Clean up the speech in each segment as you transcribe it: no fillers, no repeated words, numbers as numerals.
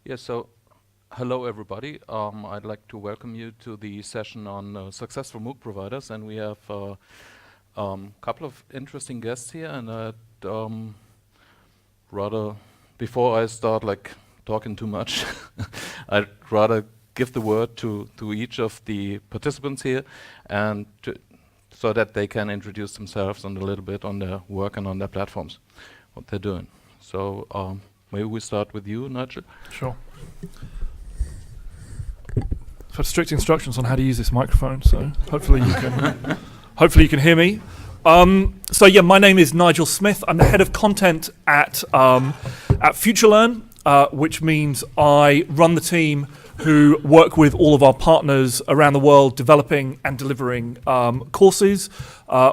Yes, so hello everybody. I'd like to welcome you to the session on successful MOOC providers, and we have a couple of interesting guests here, and I'd rather, before I start talking too much, I'd rather give the word to each of the participants here, and so that they can introduce themselves and a little bit on their work and on their platforms, what they're doing. So maybe we start with you, Nigel. Sure. I've had strict instructions on how to use this microphone, so hopefully you can hear me. So yeah, my name is Nigel Smith. I'm the head of content at FutureLearn, which means I run the team who work with all of our partners around the world developing and delivering courses.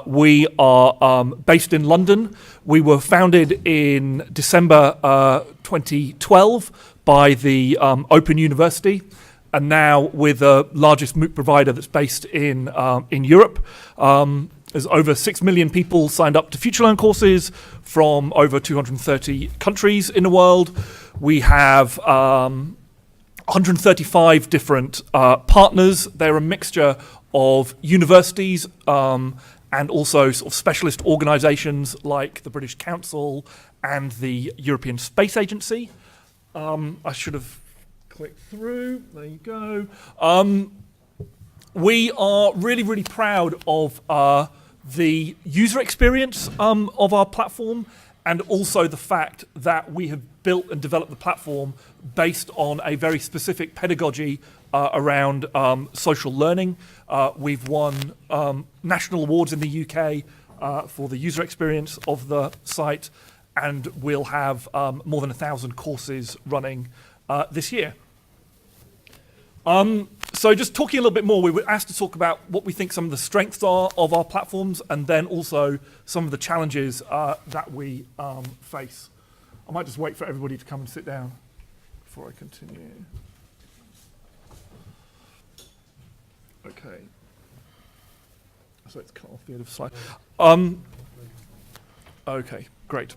We are based in London. We were founded in December 2012 by the Open University, and now we're the largest MOOC provider that's based in Europe. There's over 6 million people signed up to FutureLearn courses from over 230 countries in the world. We have 135 different partners. They're a mixture of universities and also sort of specialist organisations like the British Council and the European Space Agency. I should have clicked through. There you go. We are really, really proud of the user experience of our platform, and also the fact that we have built and developed the platform based on a very specific pedagogy around social learning. We've won national awards in the UK for the user experience of the site, and we'll have more than 1,000 courses running this year. So just talking a little bit more, we were asked to talk about what we think some of the strengths are of our platforms, and then also some of the challenges that we face. I might just wait for everybody to come and sit down before I continue. Okay. So it's cut off the end of the slide. Okay, great.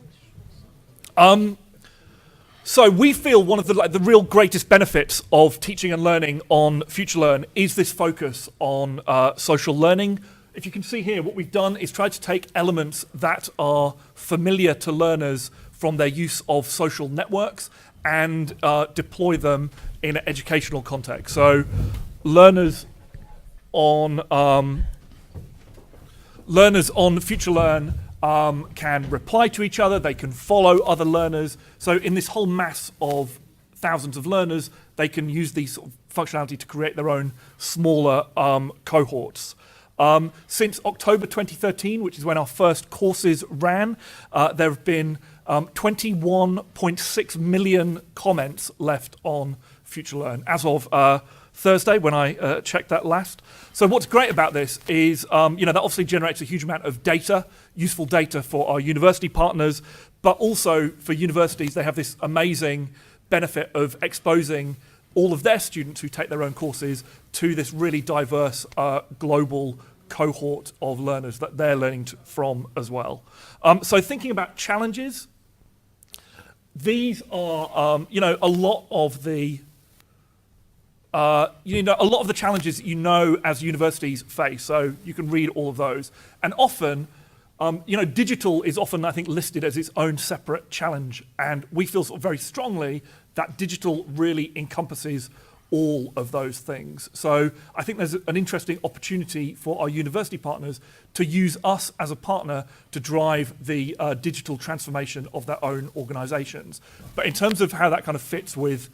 So we feel one of the real greatest benefits of teaching and learning on FutureLearn is this focus on social learning. If you can see here, what we've done is tried to take elements that are familiar to learners from their use of social networks and deploy them in an educational context. So learners on FutureLearn can reply to each other, they can follow other learners. So in this whole mass of thousands of learners, they can use these sort of functionality to create their own smaller cohorts. Since October 2013, which is when our first courses ran, there have been 21.6 million comments left on FutureLearn as of Thursday when I checked that last. So what's great about this is, that obviously generates a huge amount of data, useful data for our university partners, but also for universities, they have this amazing benefit of exposing all of their students who take their own courses to this really diverse global cohort of learners that they're learning from as well. So thinking about challenges, these are, a lot of the challenges as universities face. So you can read all of those, and often, digital is often, I think, listed as its own separate challenge, and we feel sort of very strongly that digital really encompasses all of those things. So I think there's an interesting opportunity for our university partners to use us as a partner to drive the digital transformation of their own organizations. But in terms of how that kind of fits with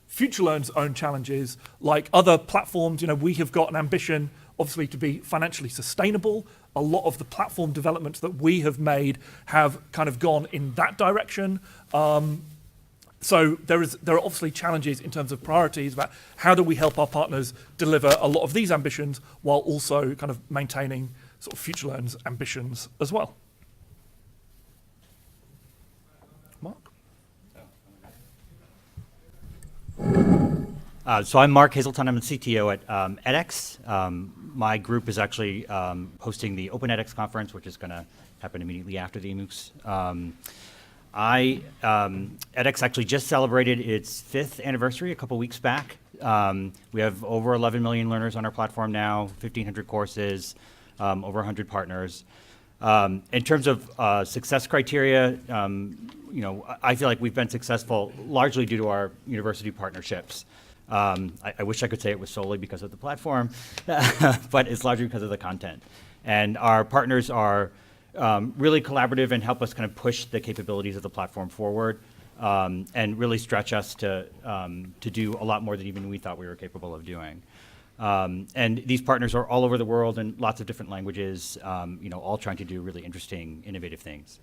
FutureLearn's own challenges, like other platforms, we have got an ambition, obviously, to be financially sustainable. A lot of the platform developments that we have made have kind of gone in that direction. So there are obviously challenges in terms of priorities about how do we help our partners deliver a lot of these ambitions while also kind of maintaining sort of FutureLearn's ambitions as well. Mark? So I'm Mark Haseltine. I'm the CTO at edX. My group is actually hosting the Open edX conference, which is going to happen immediately after the Emoocs. edX actually just celebrated its 5th anniversary a couple weeks back. We have over 11 million learners on our platform now, 1,500 courses, over 100 partners. In terms of success criteria, I feel like we've been successful largely due to our university partnerships. I wish I could say it was solely because of the platform, but it's largely because of the content. And our partners are really collaborative and help us kind of push the capabilities of the platform forward, and really stretch us to do a lot more than even we thought we were capable of doing. And these partners are all over the world in lots of different languages, all trying to do really interesting, innovative things.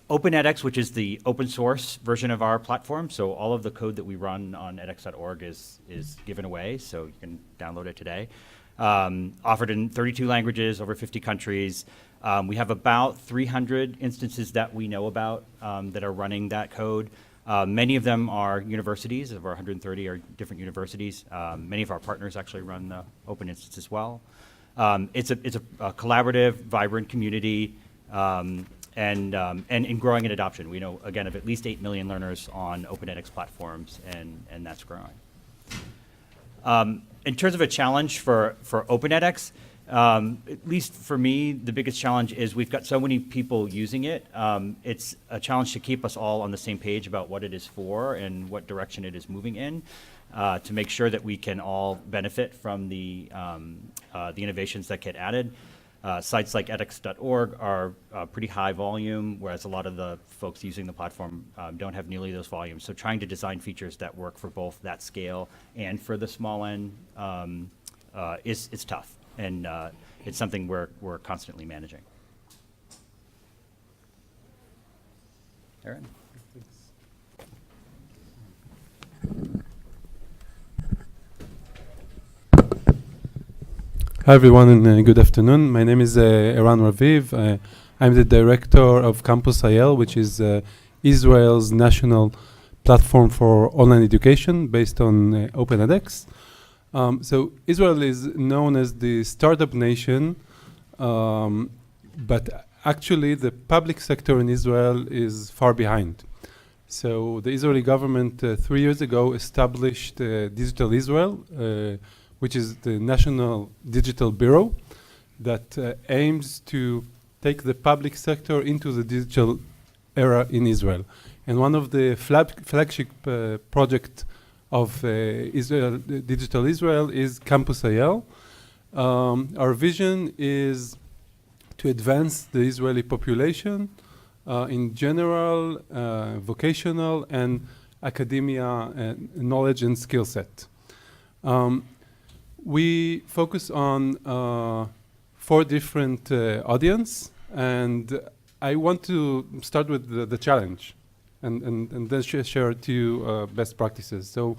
OpenEdX, which is the open source version of our platform, so all of the code that we run on edX.org is given away, so you can download it today. Offered in 32 languages, over 50 countries. We have about 300 instances that we know about that are running that code. Many of them are universities, over 130 are different universities. Many of our partners actually run the open instance as well. It's a collaborative, vibrant community, and in growing in adoption. We know, again, of at least 8 million learners on OpenEdX platforms, and that's growing. In terms of a challenge for OpenEdX, at least for me, the biggest challenge is we've got so many people using it. It's a challenge to keep us all on the same page about what it is for and what direction it is moving in, to make sure that we can all benefit from the innovations that get added. Sites like edX.org are pretty high volume, whereas a lot of the folks using the platform don't have nearly those volumes. So trying to design features that work for both that scale and for the small end is tough, and it's something we're constantly managing. Eran? Hi everyone, and good afternoon. My name is Eran Raviv. I'm the director of Campus IL, which is Israel's national platform for online education based on OpenEdX. So Israel is known as the startup nation, but actually the public sector in Israel is far behind. So the Israeli government 3 years ago established Digital Israel, which is the National Digital Bureau that aims to take the public sector into the digital era in Israel. And one of the flagship projects of Israel, Digital Israel is Campus IL. Our vision is to advance the Israeli population in general, vocational, and academia knowledge and skill set. We focus on 4 different audience, and I want to start with the challenge and then share 2 best practices. So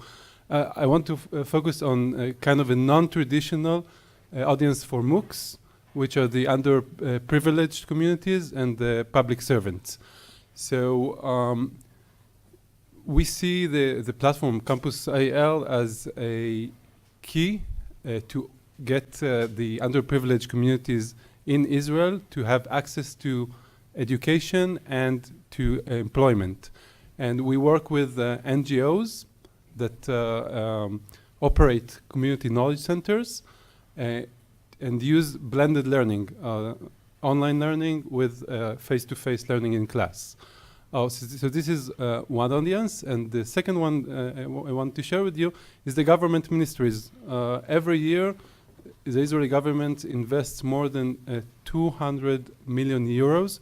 I want to focus on kind of a non-traditional audience for MOOCs, which are the underprivileged communities and the public servants. So we see the platform Campus IL as a key to get the underprivileged communities in Israel to have access to education and to employment. And we work with NGOs that operate community knowledge centers and use blended learning, online learning with face-to-face learning in class. So this is one audience, and the second one I want to share with you is the government ministries. Every year, the Israeli government invests more than 200 million euros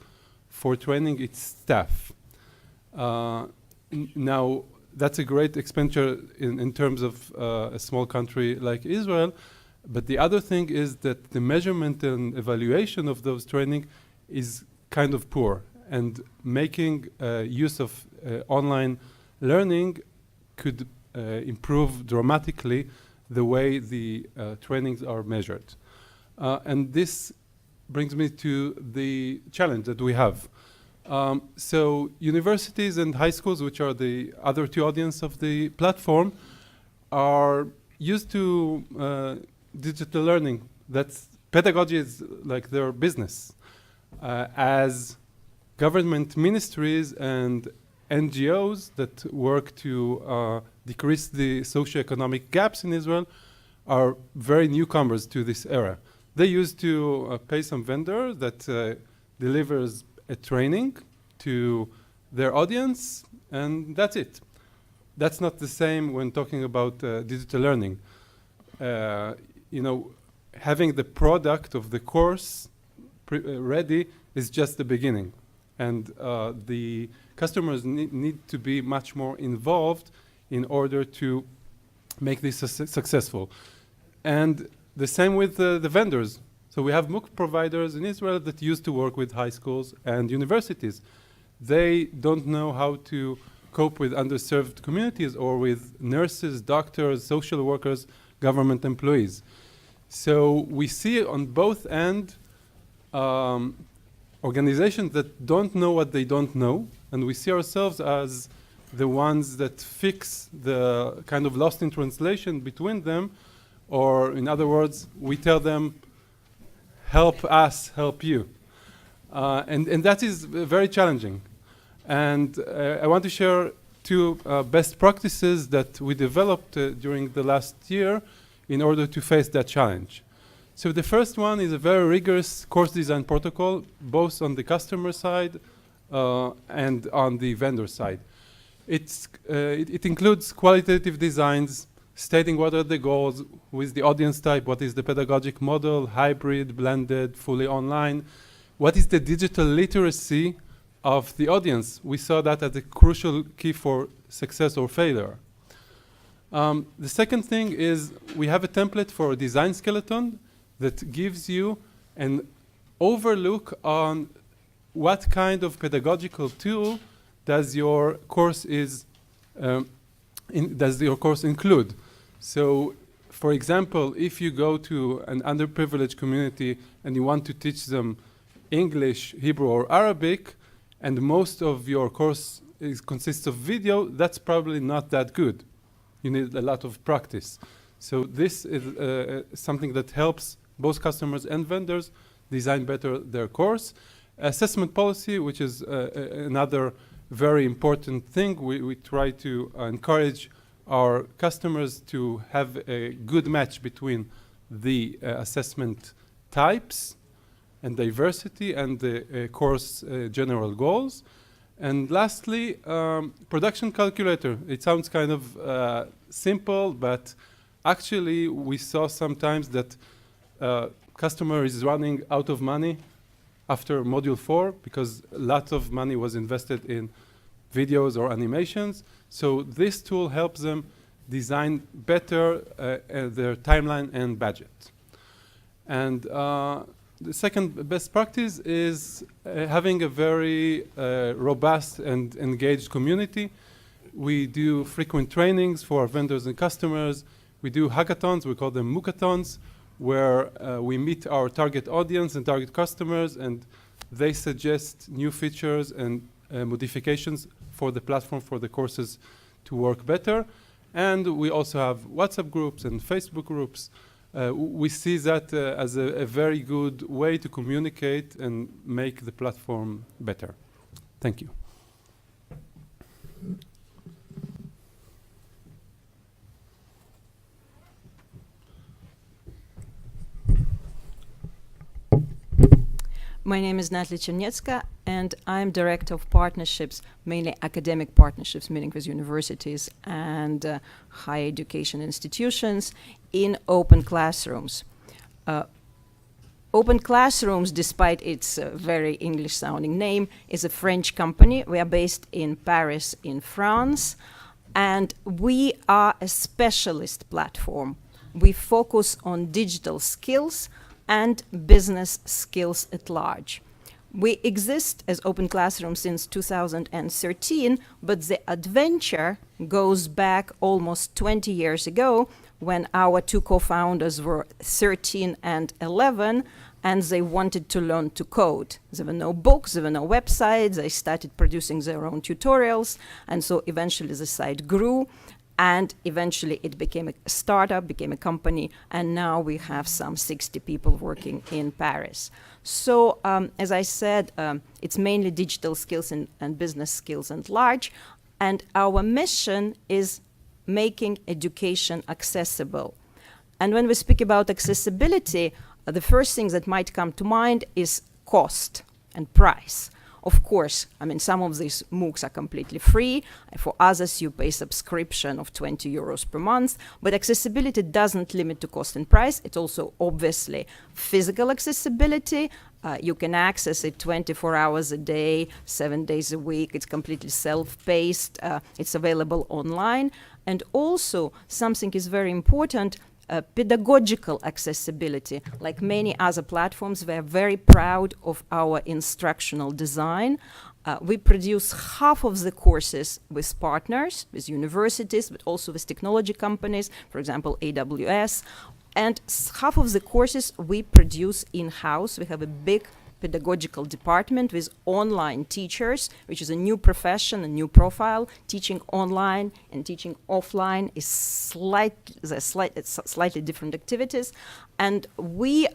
for training its staff. Now, that's a great expenditure in terms of a small country like Israel, but the other thing is that the measurement and evaluation of those training is kind of poor. And making use of online learning could improve dramatically the way the trainings are measured. And this brings me to the challenge that we have. So universities and high schools, which are the other 2 audience of the platform, are used to digital learning. That's pedagogy is like their business. As government ministries and NGOs that work to decrease the socioeconomic gaps in Israel are very newcomers to this era. They used to pay some vendor that delivers a training to their audience, and that's it. That's not the same when talking about digital learning. You know, having the product of the course ready is just the beginning. And the customers need to be much more involved in order to make this successful. And the same with the vendors. So we have MOOC providers in Israel that used to work with high schools and universities. They don't know how to cope with underserved communities or with nurses, doctors, social workers, government employees. So we see on both ends organizations that don't know what they don't know, and we see ourselves as the ones that fix the kind of lost in translation between them, or in other words, we tell them, help us help you. And that is very challenging. And I want to share two best practices that we developed during the last year in order to face that challenge. So the first one is a very rigorous course design protocol, both on the customer side and on the vendor side. It includes qualitative designs, stating what are the goals with the audience type, what is the pedagogic model, hybrid, blended, fully online, what is the digital literacy of the audience. We saw that as a crucial key for success or failure. The second thing is we have a template for a design skeleton that gives you an overlook on what kind of pedagogical tool does your course include. So, for example, if you go to an underprivileged community and you want to teach them English, Hebrew, or Arabic, and most of your course consists of video, that's probably not that good. You need a lot of practice. So this is something that helps both customers and vendors design better their course. Assessment policy, which is another very important thing. We try to encourage our customers to have a good match between the assessment types and diversity and the course general goals. And lastly, production calculator. It sounds kind of simple, but actually we saw sometimes that customer is running out of money after module 4 because a lot of money was invested in videos or animations. So this tool helps them design better their timeline and budget. And the second best practice is having a very robust and engaged community. We do frequent trainings for our vendors and customers. We do hackathons, we call them moocathons, where we meet our target audience and target customers, and they suggest new features and modifications for the platform, for the courses to work better. And we also have WhatsApp groups and Facebook groups. We see that as a very good way to communicate and make the platform better. Thank you. My name is Natalie Cernecka, and I'm Director of Partnerships, mainly academic partnerships, meaning with universities and higher education institutions in Openclassrooms. Openclassrooms, despite its very English-sounding name, is a French company. We are based in Paris, in France, and we are a specialist platform. We focus on digital skills and business skills at large. We exist as Openclassroom since 2013, but the adventure goes back almost 20 years ago when our two co-founders were 13 and 11, and they wanted to learn to code. There were no books, there were no websites, they started producing their own tutorials, and so eventually the site grew. And eventually it became a startup, became a company, and now we have some 60 people working in Paris. So, as I said, it's mainly digital skills and business skills at large, and our mission is making education accessible. And when we speak about accessibility, the first thing that might come to mind is cost and price. Of course, I mean, some of these MOOCs are completely free. For others, you pay subscription of 20 euros per month. But accessibility doesn't limit to cost and price. It's also obviously physical accessibility. You can access it 24 hours a day, 7 days a week. It's completely self-paced. It's available online. And also, something is very important, pedagogical accessibility. Like many other platforms, we are very proud of our instructional design. We produce half of the courses with partners, with universities, but also with technology companies, for example, AWS. And half of the courses we produce in-house. We have a big pedagogical department with online teachers, which is a new profession, a new profile. Teaching online and teaching offline is slightly different activities. And we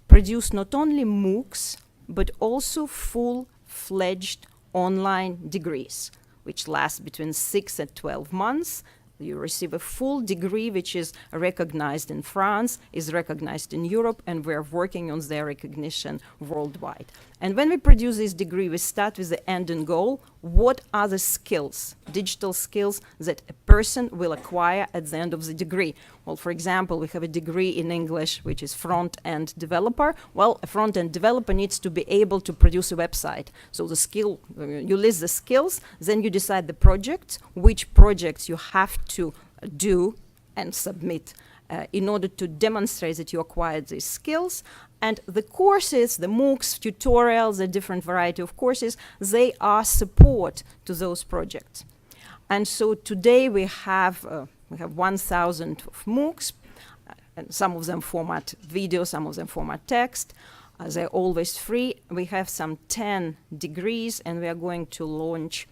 produce not only MOOCs, but also full-fledged online degrees, which last between 6 and 12 months. You receive a full degree, which is recognized in France, is recognized in Europe, and we're working on their recognition worldwide. And when we produce this degree, we start with the end and goal. What are the skills, digital skills, that a person will acquire at the end of the degree? Well, for example, we have a degree in English, which is front-end developer. Well, a front-end developer needs to be able to produce a website. So the skill, you list the skills, then you decide the projects, which projects you have to do and submit in order to demonstrate that you acquired these skills. And the courses, the MOOCs, tutorials, the different variety of courses, they are support to those projects. And so today we have 1,000 of MOOCs, and some of them format video, some of them format text. They're always free. We have some 10 degrees, and we are going to launch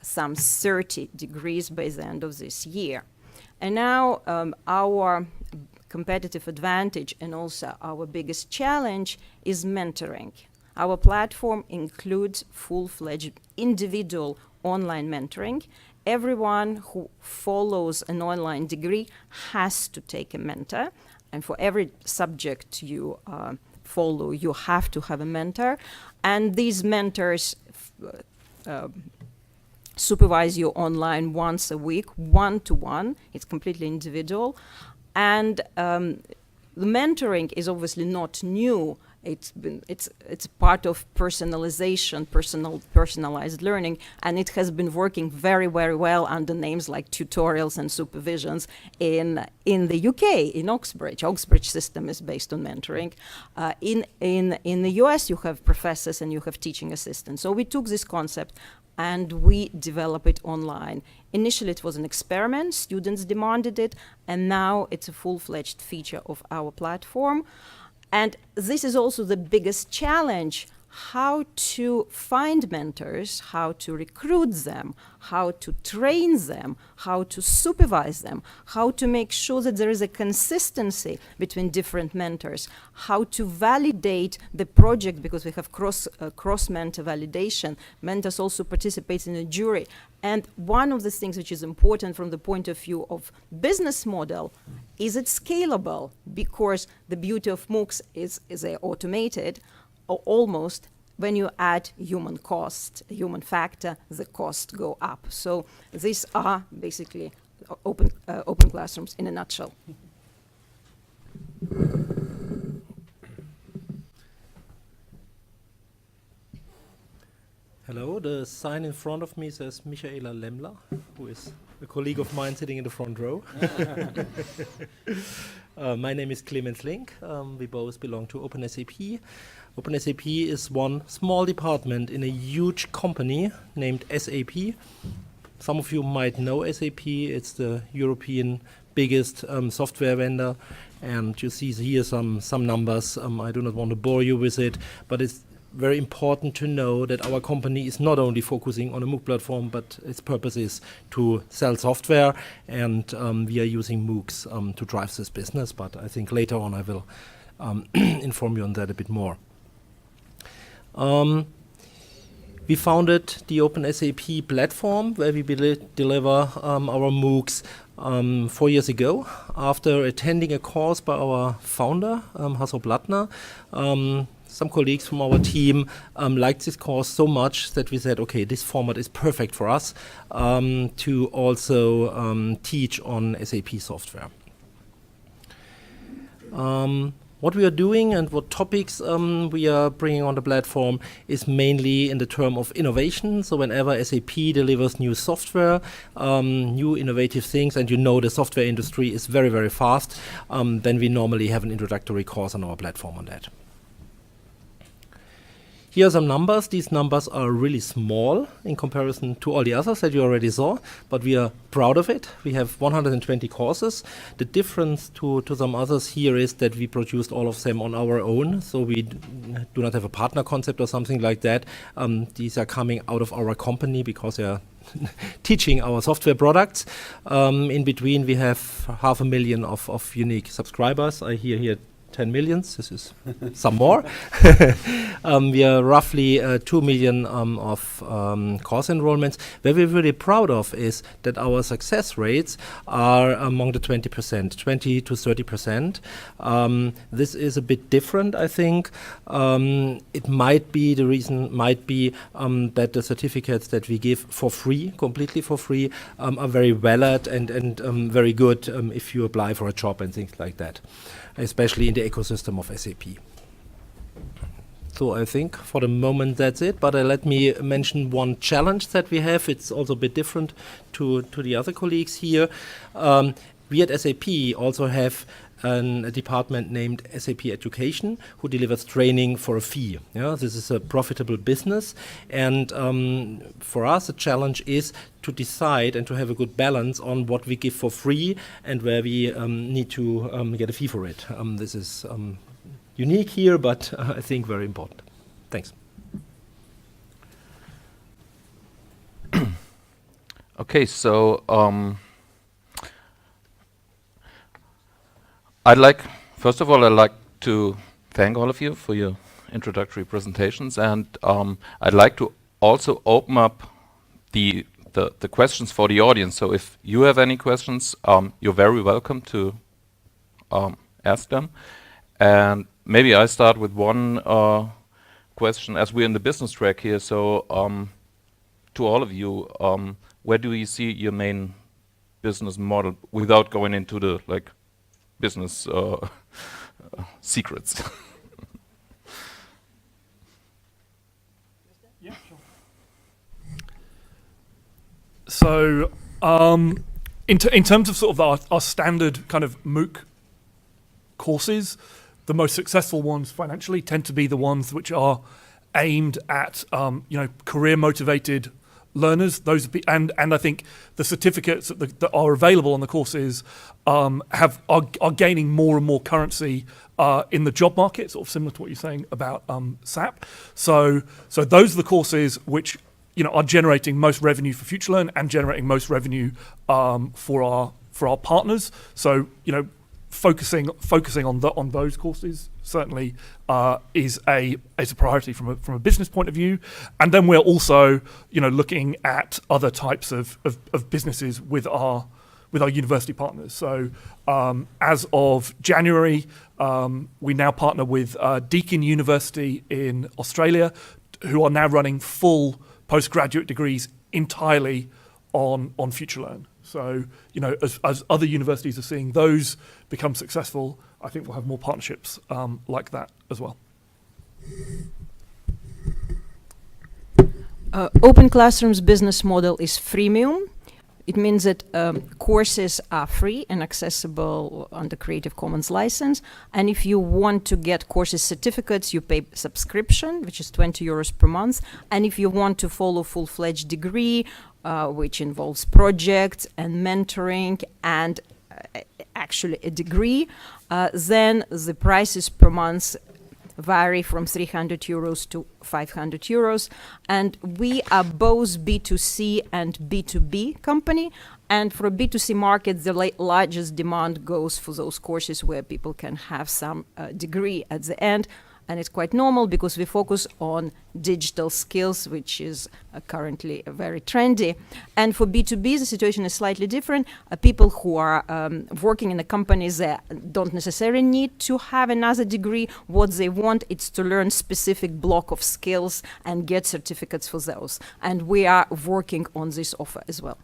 some 30 degrees by the end of this year. And now our competitive advantage and also our biggest challenge is mentoring. Our platform includes full-fledged individual online mentoring. Everyone who follows an online degree has to take a mentor. And for every subject you follow, you have to have a mentor. And these mentors supervise you online once a week, one-to-one. It's completely individual. And the mentoring is obviously not new. It's part of personalization, personalized learning, and it has been working very, very well under names like tutorials and supervisions in the UK, in Oxbridge. Oxbridge system is based on mentoring. In the US, you have professors and you have teaching assistants. So we took this concept and we develop it online. Initially, it was an experiment. Students demanded it, and now it's a full-fledged feature of our platform. And this is also the biggest challenge, how to find mentors, how to recruit them, how to train them, how to supervise them, how to make sure that there is a consistency between different mentors, how to validate the project, because we have cross-mentor validation. Mentors also participate in a jury. And one of the things which is important from the point of view of business model, is it scalable? Because the beauty of MOOCs is they're automated, or almost. When you add human cost, human factor, the costs go up. So these are basically open classrooms in a nutshell. Hello, the sign in front of me says Michaela Laemmler, who is a colleague of mine sitting in the front row. My name is Clemens Link. We both belong to OpenSAP. OpenSAP is one small department in a huge company named SAP. Some of you might know SAP. It's the European biggest software vendor. And you see here some numbers. I do not want to bore you with it, but it's very important to know that our company is not only focusing on a MOOC platform, but its purpose is to sell software, and we are using MOOCs to drive this business. But I think later on I will inform you on that a bit more. We founded the OpenSAP platform, where we deliver our MOOCs 4 years ago, after attending a course by our founder, Hasso Plattner. Some colleagues from our team liked this course so much that we said, okay, this format is perfect for us to also teach on SAP software. What we are doing and what topics we are bringing on the platform is mainly in the term of innovation. So whenever SAP delivers new software, new innovative things, and you know the software industry is very, very fast, then we normally have an introductory course on our platform on that. Here are some numbers. These numbers are really small in comparison to all the others that you already saw, but we are proud of it. We have 120 courses. The difference to some others here is that we produced all of them on our own, so we do not have a partner concept or something like that. These are coming out of our company because they are teaching our software products. In between, we have 500,000 of unique subscribers. I hear here 10 million. This is some more. We are roughly 2 million of course enrollments. What we're really proud of is that our success rates are among the 20%, 20 to 30%. This is a bit different, I think. It might be, the reason might be that the certificates that we give for free, completely for free, are very valid and very good if you apply for a job and things like that, especially in the ecosystem of SAP. So I think for the moment that's it, but let me mention one challenge that we have. It's also a bit different to the other colleagues here. We at SAP also have a department named SAP Education, who delivers training for a fee. Yeah, this is a profitable business, and for us the challenge is to decide and to have a good balance on what we give for free and where we need to get a fee for it. This is unique here, but I think very important. Thanks. Okay, so first of all, I'd like to thank all of you for your introductory presentations, and I'd like to also open up the questions for the audience. So if you have any questions, you're very welcome to ask them. And maybe I start with one question, as we're in the business track here. So to all of you, where do you see your main business model without going into the business secrets? Yeah, sure. So in terms of sort of our standard kind of MOOC courses, the most successful ones financially tend to be the ones which are aimed at career motivated learners. Those and I think the certificates that are available on the courses are gaining more and more currency in the job market, sort of similar to what you're saying about SAP. So those are the courses which are generating most revenue for FutureLearn and generating most revenue for our partners. So focusing on those courses certainly is a priority from a business point of view. And then we're also looking at other types of businesses with our university partners. So as of January, we now partner with Deakin University in Australia, who are now running full postgraduate degrees entirely on FutureLearn. So, as other universities are seeing those become successful, I think we'll have more partnerships like that as well. Openclassrooms business model is freemium. It means that courses are free and accessible under Creative Commons license. And if you want to get courses certificates, you pay subscription, which is 20 euros per month. And if you want to follow full-fledged degree, which involves projects and mentoring and actually a degree, then the prices per month vary from 300 euros to 500 euros. And we are both B2C and B2B company. And for a B2C market, the largest demand goes for those courses where people can have some degree at the end. And it's quite normal because we focus on digital skills, which is currently very trendy. And for B2B, the situation is slightly different. People who are working in the companies that don't necessarily need to have another degree. What they want is to learn specific block of skills and get certificates for those. And we are working on this offer as well.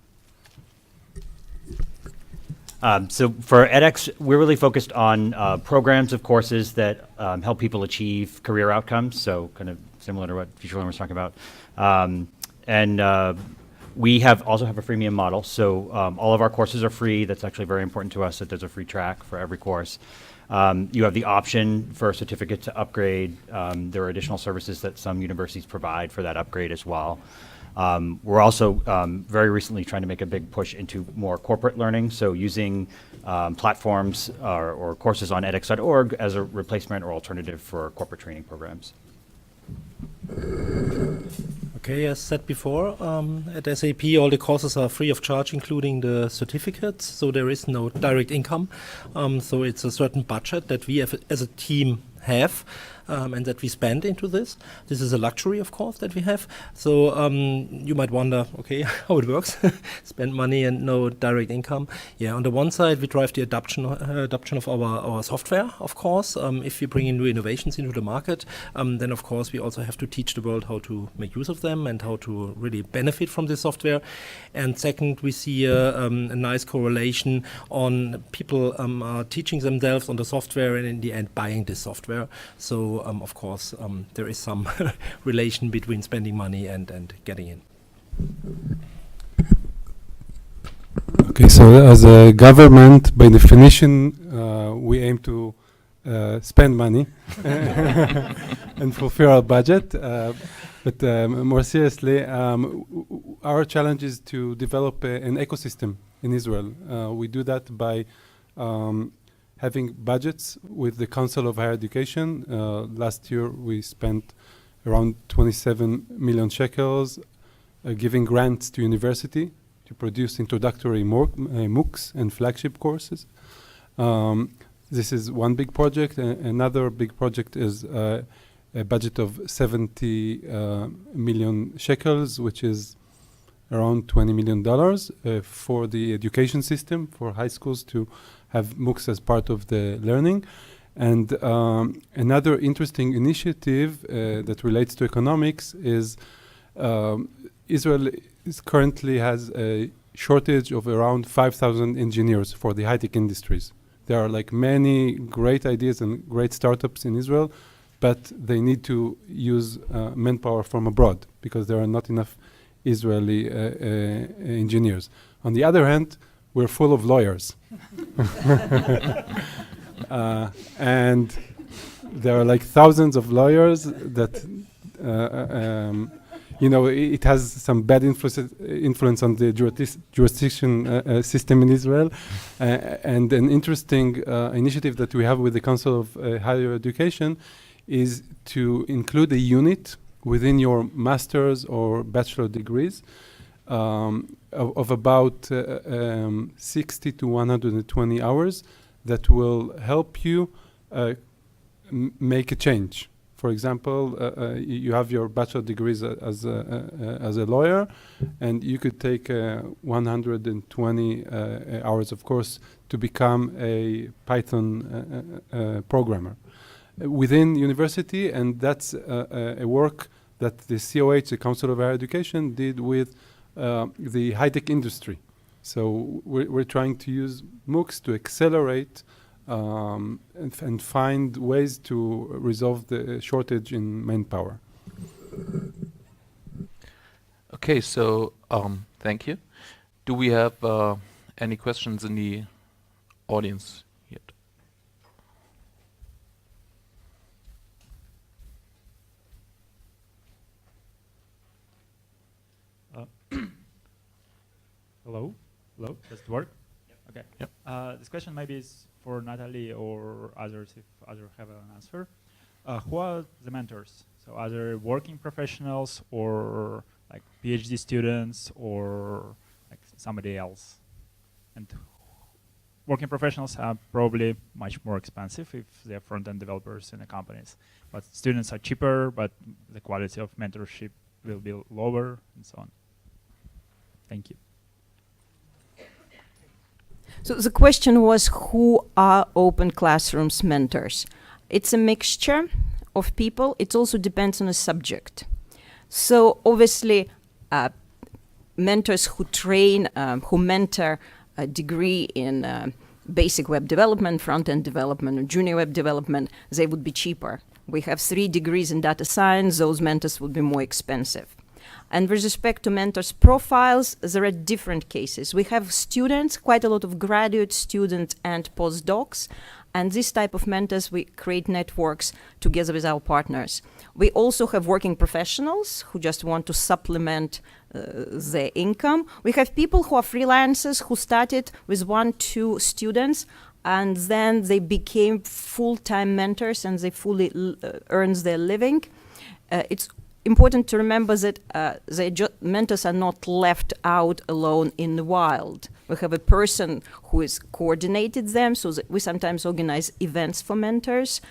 So for edX, we're really focused on programs of courses that help people achieve career outcomes, so kind of similar to what FutureLearn was talking about. We also have a freemium model, so all of our courses are free. That's actually very important to us, that there's a free track for every course. You have the option for a certificate to upgrade. There are additional services that some universities provide for that upgrade as well. We're also very recently trying to make a big push into more corporate learning, so using platforms or courses on edX.org as a replacement or alternative for corporate training programs. Okay, as said before, at SAP all the courses are free of charge, including the certificates, so there is no direct income. So it's a certain budget that we as a team have. And that we spend into this. This is a luxury, of course, that we have. So you might wonder, okay, how it works. Spend money and no direct income. Yeah, on the one side, we drive the adoption of our software, of course. If we bring in new innovations into the market, then, of course, we also have to teach the world how to make use of them and how to really benefit from this software. And second, we see a nice correlation on people teaching themselves on the software and in the end buying this software. So of course, there is some relation between spending money and getting in. Okay, so as a government, by definition, we aim to spend money and fulfill our budget. But more seriously, our challenge is to develop an ecosystem in Israel. We do that by having budgets with the Council of Higher Education. Last year we spent around 27 million shekels giving grants to university to produce introductory MOOCs and flagship courses. This is one big project. Another big project is a budget of 70 million shekels, which is around $20 million for the education system, for high schools to have MOOCs as part of the learning. And another interesting initiative that relates to economics is Israel currently has a shortage of around 5,000 engineers for the high-tech industries. There are like many great ideas and great startups in Israel, but they need to use manpower from abroad because there are not enough Israeli engineers. On the other hand, we're full of lawyers. And there are like thousands of lawyers that, it has some bad influence on the jurisdiction system in Israel. And an interesting initiative that we have with the Council of Higher Education is to include a unit within your master's or bachelor degrees of about 60 to 120 hours that will help you make a change. For example, you have your bachelor degrees as a lawyer, and you could take 120 hours of course to become a Python programmer within university, and that's a work that the COH, the Council of Higher Education, did with the high-tech industry. So we're trying to use MOOCs to accelerate and find ways to resolve the shortage in manpower. Okay, so thank you. Do we have any questions in the audience yet? Hello? Hello? Does it work? Yep. Okay. Yep. This question maybe is for Natalie or others if others have an answer. Who are the mentors? So are they working professionals or like PhD students or like somebody else? And working professionals are probably much more expensive if they're front-end developers in the companies. But students are cheaper, but the quality of mentorship will be lower and so on. Thank you. So the question was, who are Open Classrooms mentors? It's a mixture of people. It also depends on the subject. So obviously, mentors who train, who mentor a degree in basic web development, front-end development, or junior web development, they would be cheaper. We have 3 degrees in data science. Those mentors would be more expensive. And with respect to mentors' profiles, there are different cases. We have students, quite a lot of graduate students and postdocs, and this type of mentors, we create networks together with our partners. We also have working professionals who just want to supplement their income. We have people who are freelancers who started with 1-2 students, and then they became full-time mentors and they fully earns their living. It's important to remember that mentors are not left out alone in the wild. We have a person who has coordinated them, so that we sometimes organize events for mentors.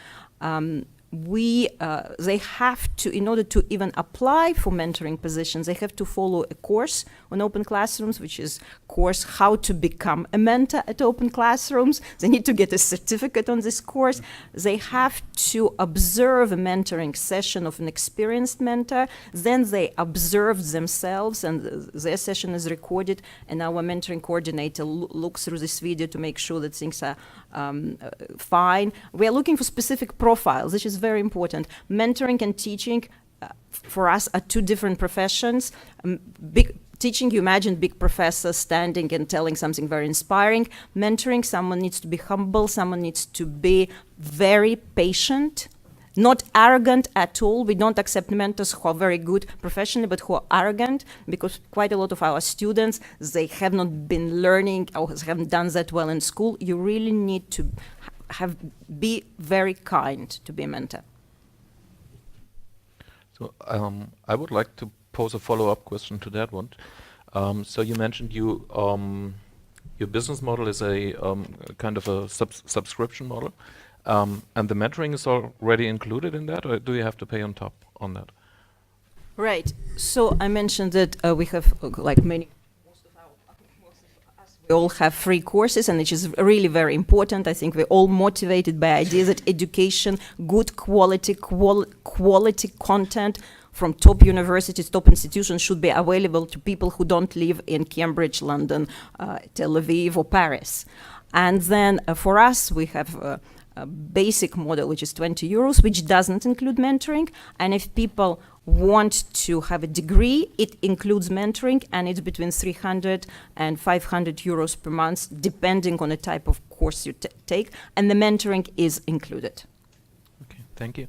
They have to, in order to even apply for mentoring positions, they have to follow a course on Open Classrooms, which is course How to Become a Mentor at Open Classrooms. They need to get a certificate on this course. They have to observe a mentoring session of an experienced mentor. Then they observe themselves, and their session is recorded, and our mentoring coordinator looks through this video to make sure that things are fine. We are looking for specific profiles, which is very important. Mentoring and teaching for us are 2 different professions. Teaching, you imagine big professor standing and telling something very inspiring. Mentoring, someone needs to be humble, someone needs to be very patient, not arrogant at all. We don't accept mentors who are very good professionally, but who are arrogant, because quite a lot of our students, they have not been learning or haven't done that well in school. You really need to be very kind to be a mentor. So I would like to pose a follow-up question to that one. So you mentioned your business model is a kind of a subscription model, and the mentoring is already included in that, or do you have to pay on top on that? Right. So I mentioned that we have like many. We all have free courses, and it is really very important. I think we're all motivated by ideas that education, good quality content from top universities, top institutions should be available to people who don't live in Cambridge, London, Tel Aviv, or Paris. And then for us, we have a basic model, which is 20 euros, which doesn't include mentoring. And if people want to have a degree, it includes mentoring, and it's between 300 and 500 euros per month, depending on the type of course you take, and the mentoring is included. Okay, thank you.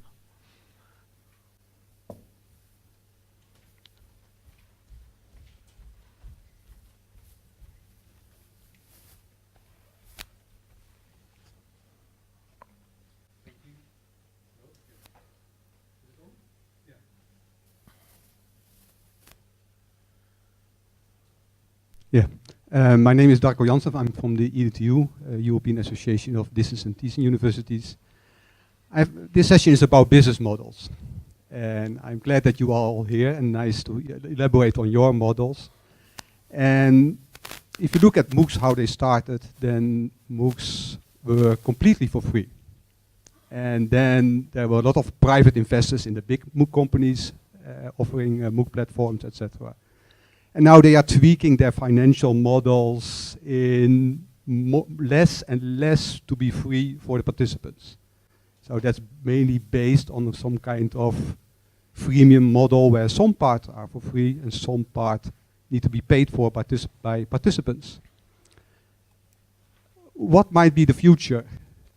Yeah, my name is Darko Jansev. I'm from the EDTU, European Association of Distance and Teaching Universities. This session is about business models. And I'm glad that you are all here, and nice to elaborate on your models. And if you look at MOOCs, how they started, then MOOCs were completely for free. And then there were a lot of private investors in the big MOOC companies offering MOOC platforms, etc. And now they are tweaking their financial models in less and less to be free for the participants. So that's mainly based on some kind of freemium model where some parts are for free and some parts need to be paid for by participants. What might be the future?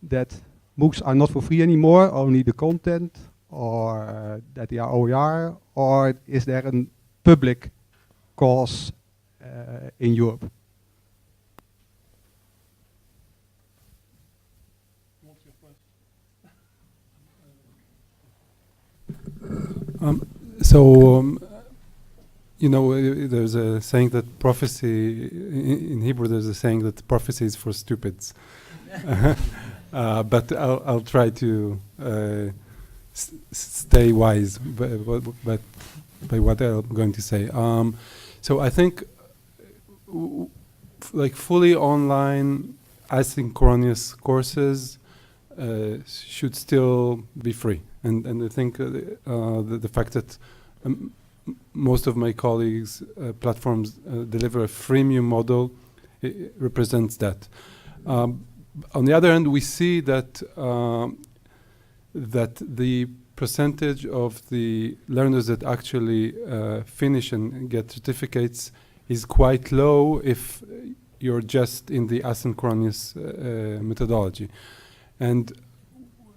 That MOOCs are not for free anymore, only the content, or that they are OER, or is there a public cause in Europe? You know, there's a saying that prophecy, in Hebrew there's a saying that prophecy is for stupids. But I'll try to stay wise by what I'm going to say. So I think like fully online asynchronous courses should still be free. And I think the fact that most of my colleagues' platforms deliver a freemium model represents that. On the other hand, we see that that the percentage of the learners that actually finish and get certificates is quite low if you're just in the asynchronous methodology. And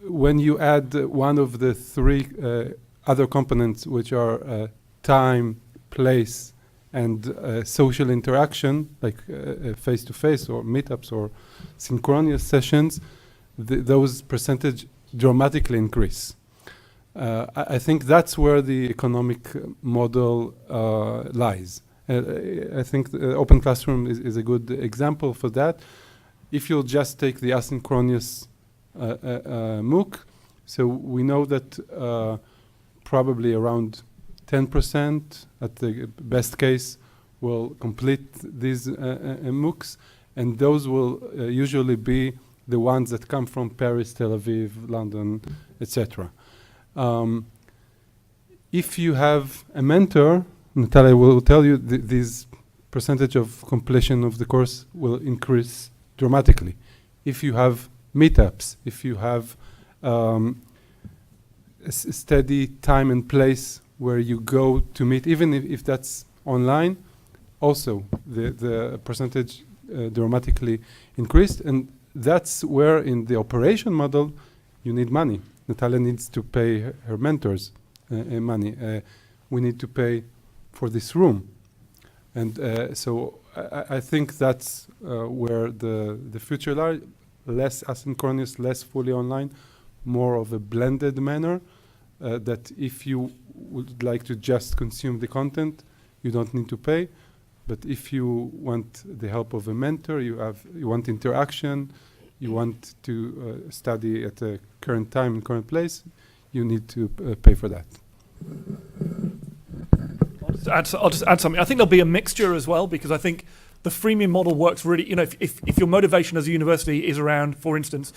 when you add one of the three other components, which are time, place, and social interaction, like face-to-face or meetups or synchronous sessions, those percentage dramatically increase. I think that's where the economic model lies. I think the Open Classroom is a good example for that. If you'll just take the asynchronous MOOC, so we know that probably around 10% at the best case will complete these MOOCs, and those will usually be the ones that come from Paris, Tel Aviv, London, etc. If you have a mentor, Natalie will tell you this percentage of completion of the course will increase dramatically. If you have meetups, if you have a steady time and place where you go to meet, even if that's online, also the percentage dramatically increased. And that's where in the operation model you need money. Natalia needs to pay her mentors money. We need to pay for this room. And so I think that's where the future lies, less asynchronous, less fully online, more of a blended manner, that if you would like to just consume the content, you don't need to pay. But if you want the help of a mentor, you want interaction, you want to study at a current time and current place, you need to pay for that. I'll just add something. I think there'll be a mixture as well, because I think the freemium model works really, if your motivation as a university is around, for instance,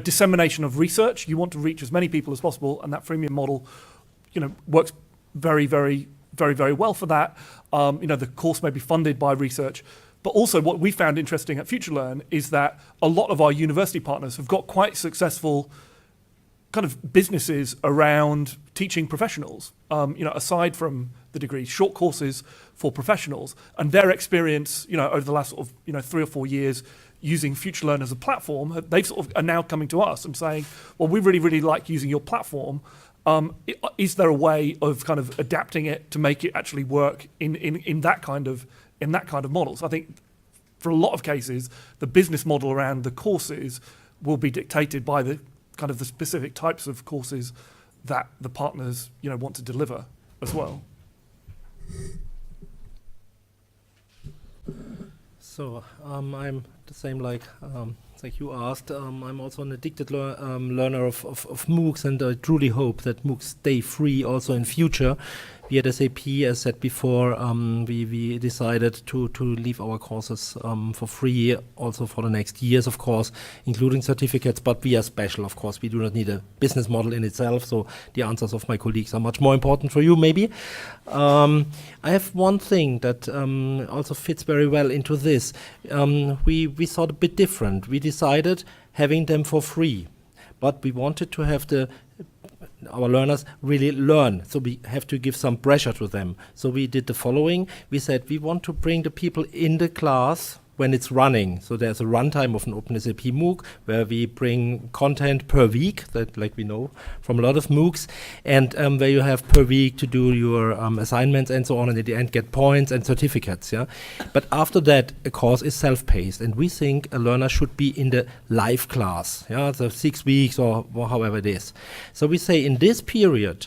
dissemination of research, you want to reach as many people as possible, and that freemium model, works very, very, very, very well for that. The course may be funded by research. But also what we found interesting at FutureLearn is that a lot of our university partners have got quite successful kind of businesses around teaching professionals, aside from the degrees, short courses for professionals. And their experience, over the last sort of, 3 or 4 years using FutureLearn as a platform, they've sort of are now coming to us and saying, well, we really, really like using your platform. Is there a way of kind of adapting it to make it actually work in that kind of model? So I think for a lot of cases, the business model around the courses will be dictated by the kind of the specific types of courses that the partners, want to deliver as well. So I'm the same like you asked. I'm also an addicted learner of MOOCs, and I truly hope that MOOCs stay free also in future. We at SAP, as said before, we decided to leave our courses for free also for the next years, of course, including certificates, but we are special, of course. We do not need a business model in itself, so the answers of my colleagues are much more important for you, maybe. I have one thing that also fits very well into this. We thought a bit different. We decided having them for free, but we wanted to have our learners really learn, so we have to give some pressure to them. So we did the following. We said we want to bring the people in the class when it's running. So there's a runtime of an OpenSAP MOOC where we bring content per week, that like we know from a lot of MOOCs, and where you have per week to do your assignments and so on, and at the end get points and certificates. Yeah. But after that, a course is self-paced, and we think a learner should be in the live class, yeah, so 6 weeks or however it is. So we say in this period,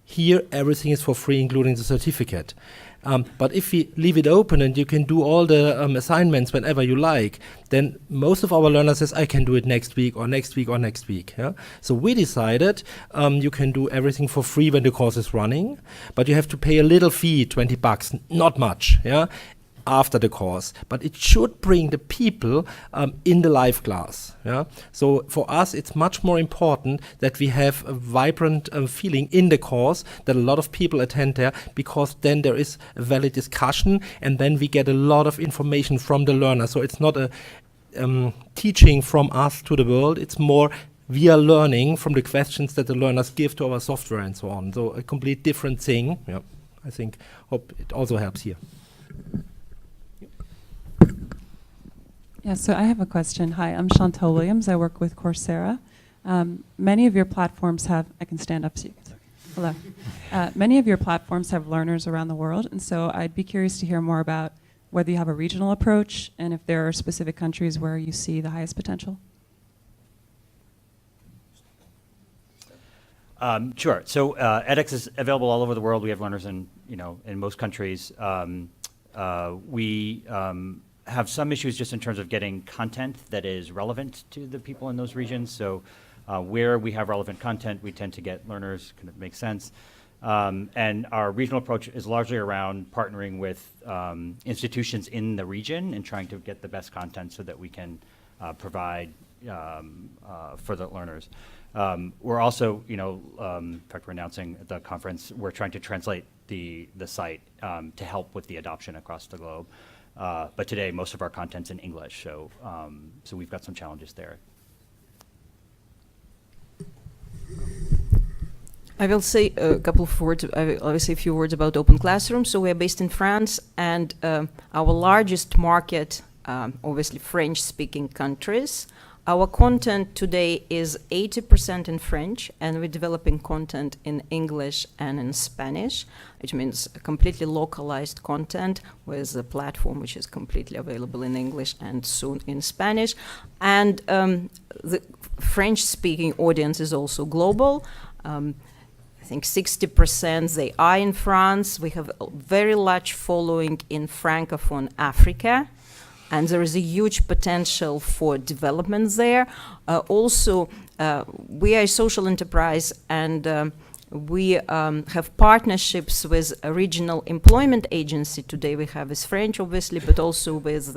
Here, everything is for free, including the certificate. But if we leave it open and you can do all the assignments whenever you like, then most of our learners says, I can do it next week or next week or next week. Yeah? So we decided you can do everything for free when the course is running, but you have to pay a little fee, $20, not much, yeah, after the course. But it should bring the people in the live class. Yeah? So for us, it's much more important that we have a vibrant feeling in the course, that a lot of people attend there, because then there is a valid discussion, and then we get a lot of information from the learner. So it's not a teaching from us to the world, it's more we are learning from the questions that the learners give to our software and so on. So a complete different thing. Yeah, I hope it also helps here. Yeah, so I have a question. Hi, I'm Chantal Williams. I work with Coursera. Many of your platforms have, I can stand up so you can talk. Hello. Many of your platforms have learners around the world, and so I'd be curious to hear more about whether you have a regional approach and if there are specific countries where you see the highest potential. Sure. So edX is available all over the world. We have learners in most countries. We have some issues just in terms of getting content that is relevant to the people in those regions. So where we have relevant content, we tend to get learners, kind of makes sense. And our regional approach is largely around partnering with institutions in the region and trying to get the best content so that we can provide for the learners. We're also, in fact, we're announcing at the conference, we're trying to translate the site to help with the adoption across the globe. But today, most of our content's in English, so we've got some challenges there. I will say a couple of words. I will say a few words about Open Classroom. So we are based in France, and our largest market, obviously French-speaking countries. Our content today is 80% in French, and we're developing content in English and in Spanish, which means completely localized content with a platform which is completely available in English and soon in Spanish. And the French-speaking audience is also global. I think 60% they are in France. We have a very large following in Francophone Africa. And there is a huge potential for development there. Also, we are a social enterprise, and we have partnerships with a regional employment agency. Today we have is French, obviously, but also with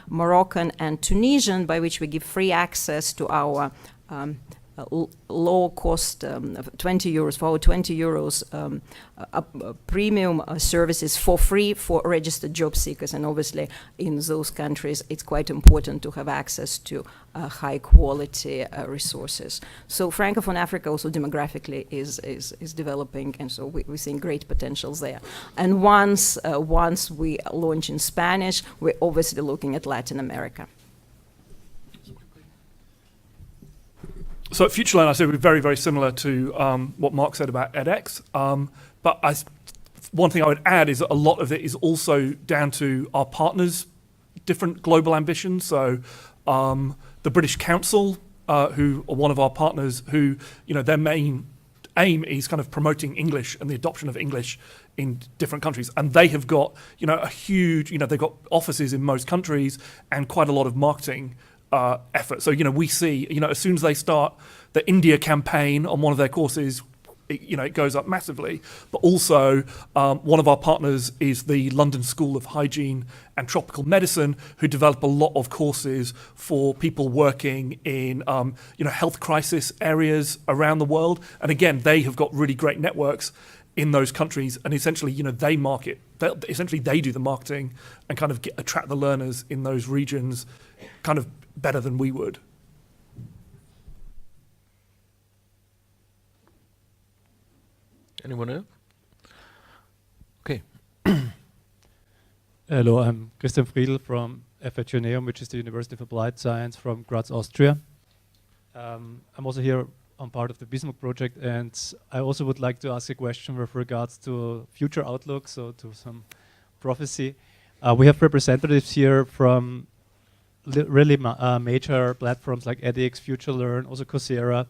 Moroccan and Tunisian, by which we give free access to our low cost 20 euros for our 20 euros premium services for free for registered job seekers. And obviously in those countries it's quite important to have access to high quality resources. So Francophone Africa also demographically is developing, and so we're seeing great potentials there. And once we launch in Spanish, we're obviously looking at Latin America. So at FutureLearn, I said we're very, very similar to what Mark said about edX. But one thing I would add is that a lot of it is also down to our partners' different global ambitions. So the British Council, who are one of our partners, who their main aim is kind of promoting English and the adoption of English in different countries. And they have got a huge, they've got offices in most countries and quite a lot of marketing effort. So we see as soon as they start the India campaign on one of their courses, it goes up massively. But also one of our partners is the London School of Hygiene and Tropical Medicine, who develop a lot of courses for people working in health crisis areas around the world. And again, they have got really great networks in those countries, and essentially they market. Essentially they do the marketing and kind of attract the learners in those regions kind of better than we would. Anyone else? Okay. Hello, I'm Christian Friedl from FutureLearn, which is the University of Applied Science from Graz, Austria. I'm also here on part of the Bismarck project, and I also would like to ask a question with regards to future outlook, so to some prophecy. We have representatives here from really major platforms like edX, FutureLearn, also Coursera,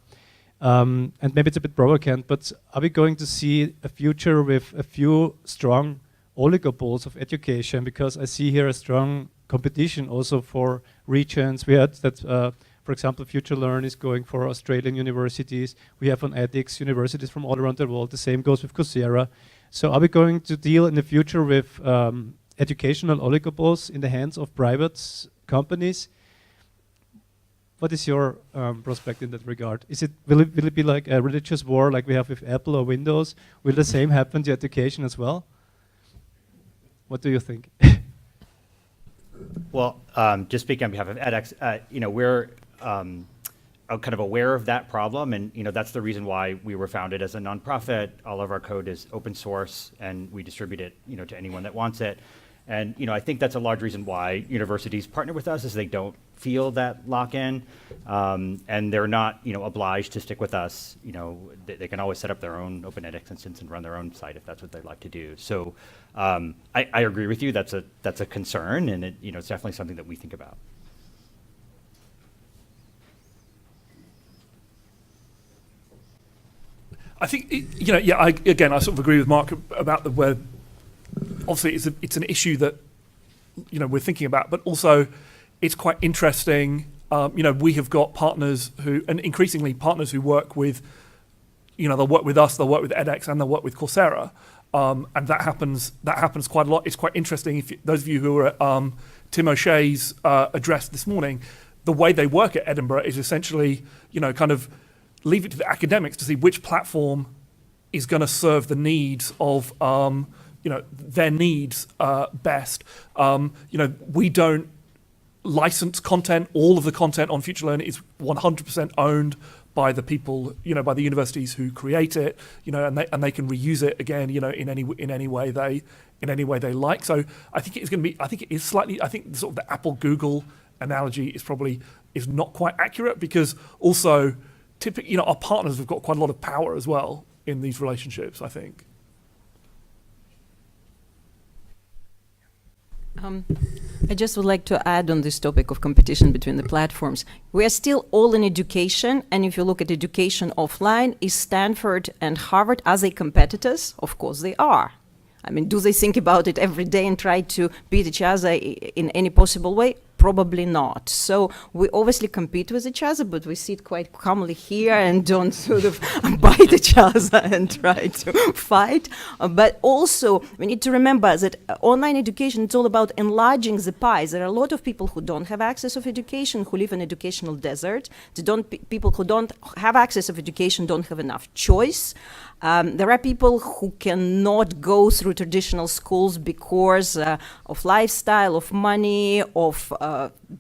And maybe it's a bit provocant, but are we going to see a future with a few strong oligopoles of education? Because I see here a strong competition also for regions. We had that, for example, FutureLearn is going for Australian universities. We have on edX universities from all around the world. The same goes with Coursera. So are we going to deal in the future with educational oligopoles in the hands of private companies? What is your prospect in that regard? Will it be like a religious war like we have with Apple or Windows? Will the same happen to education as well? What do you think? Well, just speaking on behalf of edX, we're kind of aware of that problem, and that's the reason why we were founded as a nonprofit. All of our code is open source, and we distribute it, to anyone that wants it. And I think that's a large reason why universities partner with us, is they don't feel that lock-in, and they're not obliged to stick with us. They can always set up their own Open edX instance and run their own site if that's what they'd like to do. So I agree with you. That's a concern, and it's definitely something that we think about. I think I sort of agree with Mark about the where. Obviously, it's an issue that we're thinking about, but also it's quite interesting. We have got partners and increasingly partners who work with, they'll work with us, they'll work with edX, and they'll work with Coursera, and that happens quite a lot. It's quite interesting. Those of you who were at Tim O'Shea's address this morning, the way they work at Edinburgh is essentially, kind of leave it to the academics to see which platform is going to serve the needs of their needs best. We don't license content. All of the content on FutureLearn is 100% owned by the people, by the universities who create it, and they can reuse it again, in any way they like. So I think it's going to be. I think it is slightly. I think sort of the Apple Google analogy is not quite accurate, because also typically, our partners have got quite a lot of power as well in these relationships, I think. I just would like to add on this topic of competition between the platforms. We are still all in education, and if you look at education offline, is Stanford and Harvard, are they competitors? Of course they are. I mean, do they think about it every day and try to beat each other in any possible way? Probably not. So we obviously compete with each other, but we sit quite calmly here and don't sort of bite each other and try to fight. But also, we need to remember that online education, it's all about enlarging the pie. There are a lot of people who don't have access of education, who live in educational desert. People who don't have access of education don't have enough choice. There are people who cannot go through traditional schools because of lifestyle, of money,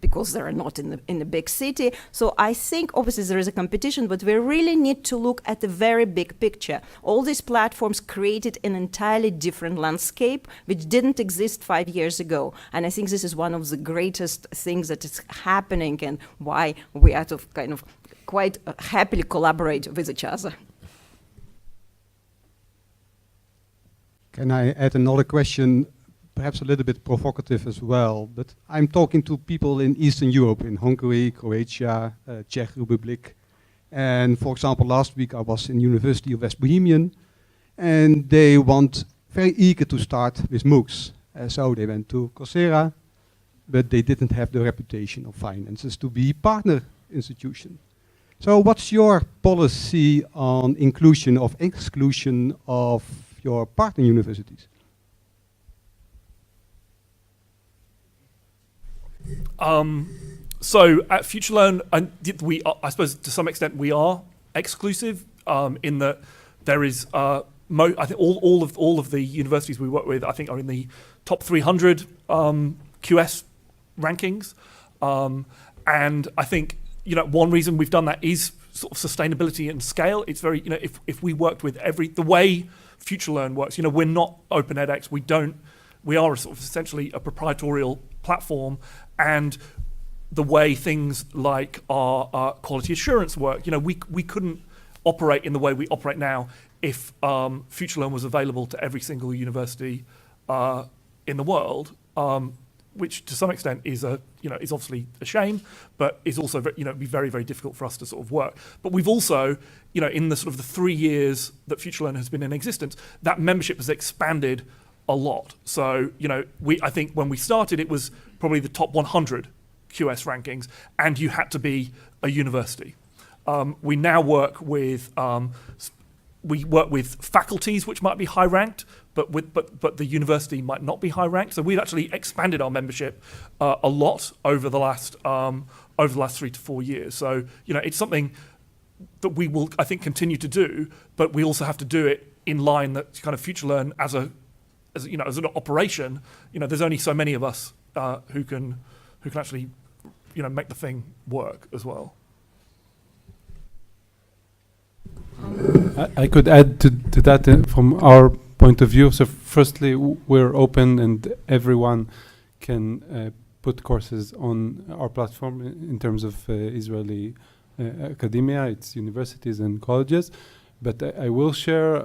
because they are not in the big city. So I think obviously there is a competition, but we really need to look at the very big picture. All these platforms created an entirely different landscape which didn't exist 5 years ago. And I think this is one of the greatest things that is happening, and why we have to kind of quite happily collaborate with each other. Can I add another question, perhaps a little bit provocative as well? But I'm talking to people in Eastern Europe, in Hungary, Croatia, Czech Republic. And for example, last week I was in University of West Bohemian, and they want very eager to start with MOOCs. So they went to Coursera, but they didn't have the reputation of finances to be partner institution. So what's your policy on inclusion of exclusion of your partner universities? So at FutureLearn, I suppose to some extent we are exclusive in that there is I think all of the universities we work with, I think, are in the top 300 QS rankings, and I think one reason we've done that is sort of sustainability and scale. It's very if we worked with the way FutureLearn works, we're not Open edX. We are sort of essentially a proprietorial platform, and the way things like our quality assurance work, we couldn't operate in the way we operate now if FutureLearn was available to every single university in the world. which to some extent is is obviously a shame, but is also be very, very difficult for us to sort of work. But we've also, in the sort of the 3 years that FutureLearn has been in existence, that membership has expanded a lot. So I think when we started, it was probably the top 100 QS rankings, and you had to be a university. We now work with faculties which might be high ranked, but the university might not be high ranked. So we've actually expanded our membership a lot over the last 3 to 4 years. So it's something that we will, I think, continue to do, but we also have to do it in line that kind of FutureLearn as an operation. There's only so many of us who can actually make the thing work as well. I could add to that from our point of view. So firstly, we're open and everyone can put courses on our platform in terms of Israeli academia, it's universities and colleges. But I will share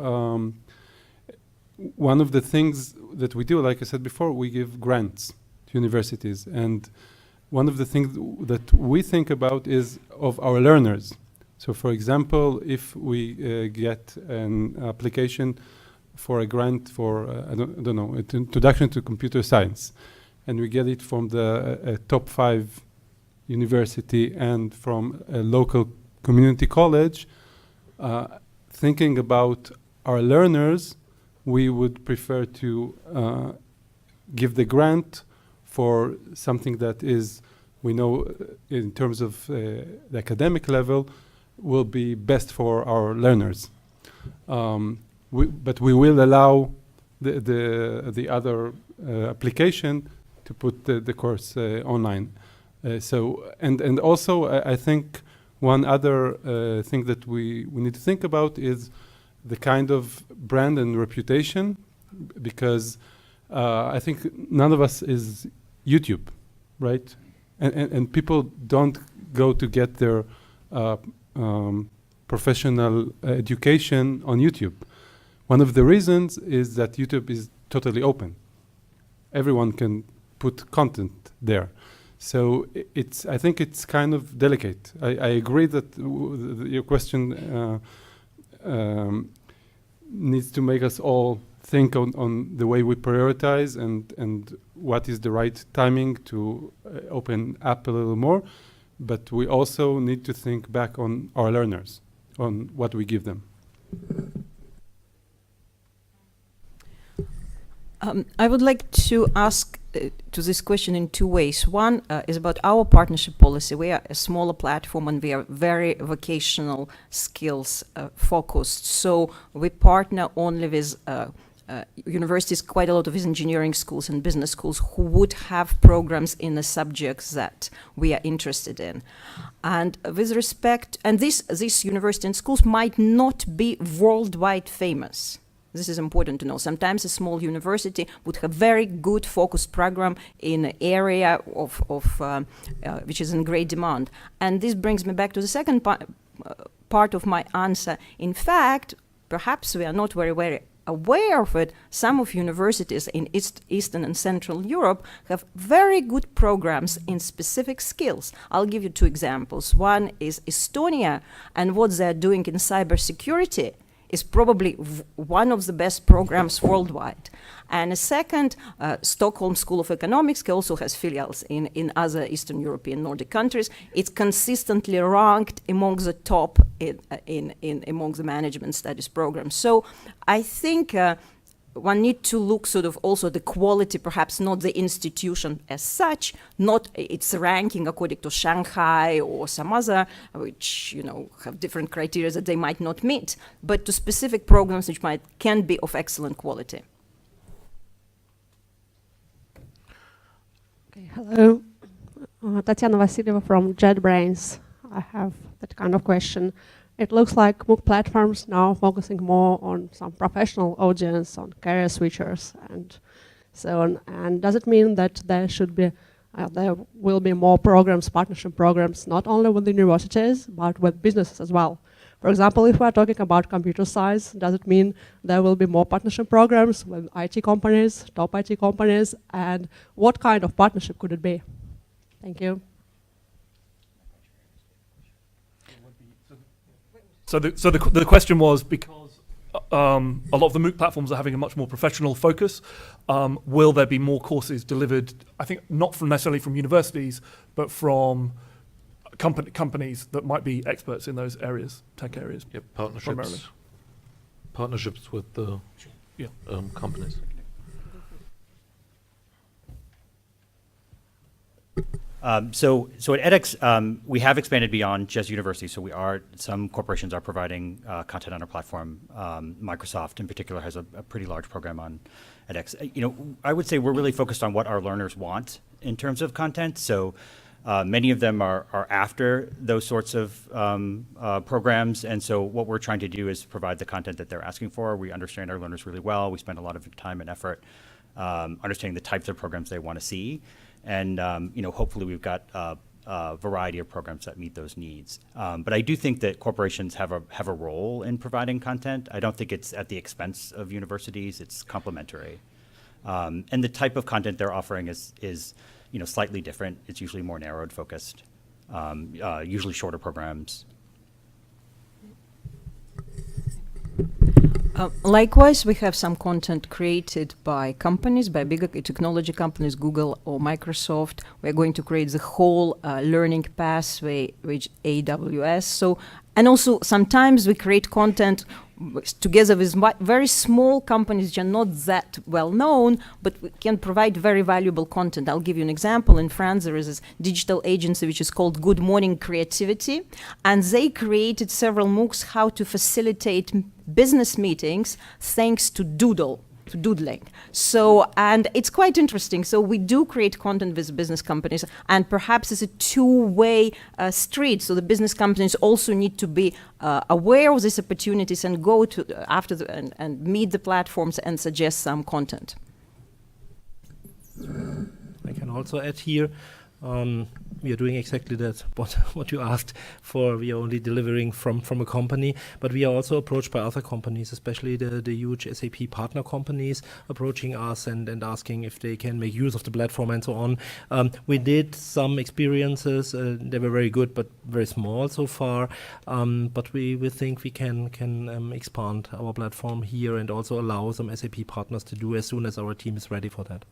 one of the things that we do, like I said before, we give grants to universities. And one of the things that we think about is of our learners. So for example, if we get an application for a grant for, I don't know, an introduction to computer science, and we get it from the top 5 university and from a local community college, thinking about our learners, we would prefer to give the grant for something that is, we know in terms of the academic level, will be best for our learners. But we will allow the other application to put the course online. And also I think one other thing that we need to think about is the kind of brand and reputation, because I think none of us is YouTube, right? And people don't go to get their professional education on YouTube. One of the reasons is that YouTube is totally open. Everyone can put content there. So I think it's kind of delicate. I agree that your question needs to make us all think on the way we prioritize and what is the right timing to open up a little more. But we also need to think back on our learners, on what we give them. I would like to ask to this question in 2 ways. One is about our partnership policy. We are a smaller platform and we are very vocational skills focused. So we partner only with universities, quite a lot of engineering schools and business schools who would have programs in the subjects that we are interested in. And with respect, and these universities and schools might not be worldwide famous. This is important to know. Sometimes a small university would have very good focused program in an area of which is in great demand. And this brings me back to the second part of my answer. In fact, perhaps we are not very aware of it. Some of universities in Eastern and Central Europe have very good programs in specific skills. I'll give you 2 examples. One is Estonia, and what they're doing in cybersecurity is probably one of the best programs worldwide. And a second, Stockholm School of Economics also has filials in other Eastern European Nordic countries. It's consistently ranked among the top among the management studies programs. So I think one need to look sort of also the quality, perhaps not the institution as such, not its ranking according to Shanghai or some other, which have different criteria that they might not meet, but to specific programs which can be of excellent quality. Okay, hello, Tatiana Vasilyeva from JetBrains. I have that kind of question. It looks like MOOC platforms now focusing more on some professional audience, on career switchers and so on. And does it mean that there will be more programs, partnership programs, not only with universities, but with businesses as well? For example, if we're talking about computer science, does it mean there will be more partnership programs with IT companies, top IT companies, and what kind of partnership could it be? Thank you. So the question was, because a lot of the MOOC platforms are having a much more professional focus, will there be more courses delivered, I think not from necessarily from universities, but from companies that might be experts in those areas, tech areas? Yeah, primarily. partnerships with the companies. So at edX, we have expanded beyond just universities. So some corporations are providing content on our platform. Microsoft, in particular, has a pretty large program on edX. I would say we're really focused on what our learners want in terms of content. So many of them are after those sorts of programs, and so what we're trying to do is provide the content that they're asking for. We understand our learners really well. We spend a lot of time and effort understanding the types of programs they want to see. And hopefully we've got a variety of programs that meet those needs. But I do think that corporations have a role in providing content. I don't think it's at the expense of universities. It's complementary. And the type of content they're offering is slightly different. It's usually more narrowed focused, usually shorter programs. Likewise, we have some content created by companies, by bigger technology companies, Google or Microsoft. We're going to create the whole learning pathway with AWS. And also sometimes we create content together with very small companies which are not that well known, but we can provide very valuable content. I'll give you an example. In France, there is this digital agency which is called Good Morning Creativity, and they created several MOOCs how to facilitate business meetings thanks to doodling. And it's quite interesting. So we do create content with business companies, and perhaps it's a two-way street. So the business companies also need to be aware of these opportunities and go to and meet the platforms and suggest some content. I can also add here, we are doing exactly that, what you asked for. We are only delivering from a company, but we are also approached by other companies, especially the huge SAP partner companies approaching us and asking if they can make use of the platform and so on. We did some experiences. They were very good, but very small so far. But we think we can expand our platform here and also allow some SAP partners to do as soon as our team is ready for that.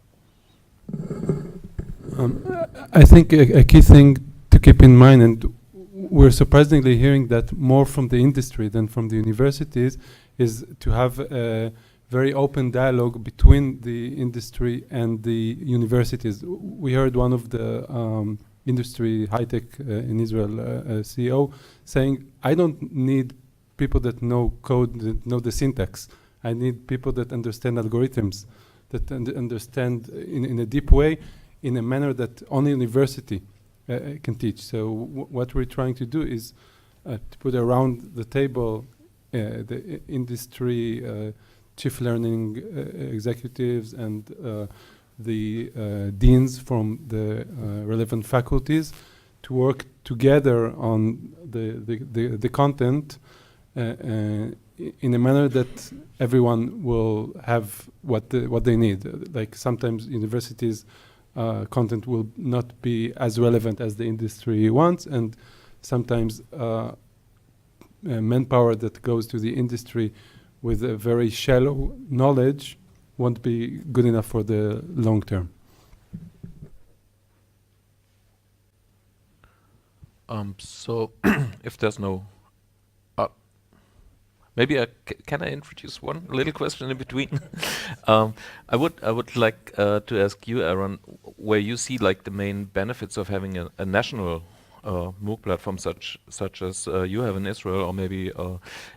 I think a key thing to keep in mind, and we're surprisingly hearing that more from the industry than from the universities, is to have a very open dialogue between the industry and the universities. We heard one of the industry high-tech in Israel CEO saying, I don't need people that know code, that know the syntax. I need people that understand algorithms, that understand in a deep way, in a manner that only university can teach. So what we're trying to do is to put around the table the industry chief learning executives and the deans from the relevant faculties to work together on the content in a manner that everyone will have what they need. Like sometimes universities content will not be as relevant as the industry wants, and sometimes manpower that goes to the industry with a very shallow knowledge won't be good enough for the long term. So if there's no maybe can I introduce one little question in between? I would like to ask you, Eran, where you see like the main benefits of having a national MOOC platform such as you have in Israel or maybe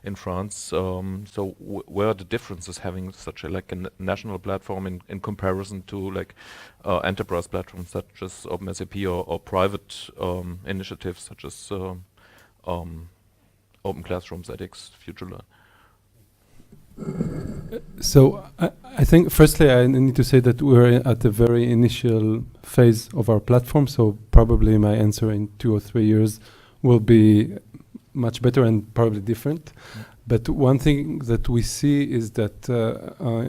in France. So where are the differences having such a national platform in comparison to like enterprise platforms such as OpenSAP or private initiatives such as Openclassrooms, edX, FutureLearn? So I think firstly I need to say that we're at the very initial phase of our platform, so probably my answer in 2 or 3 years will be much better and probably different. But one thing that we see is that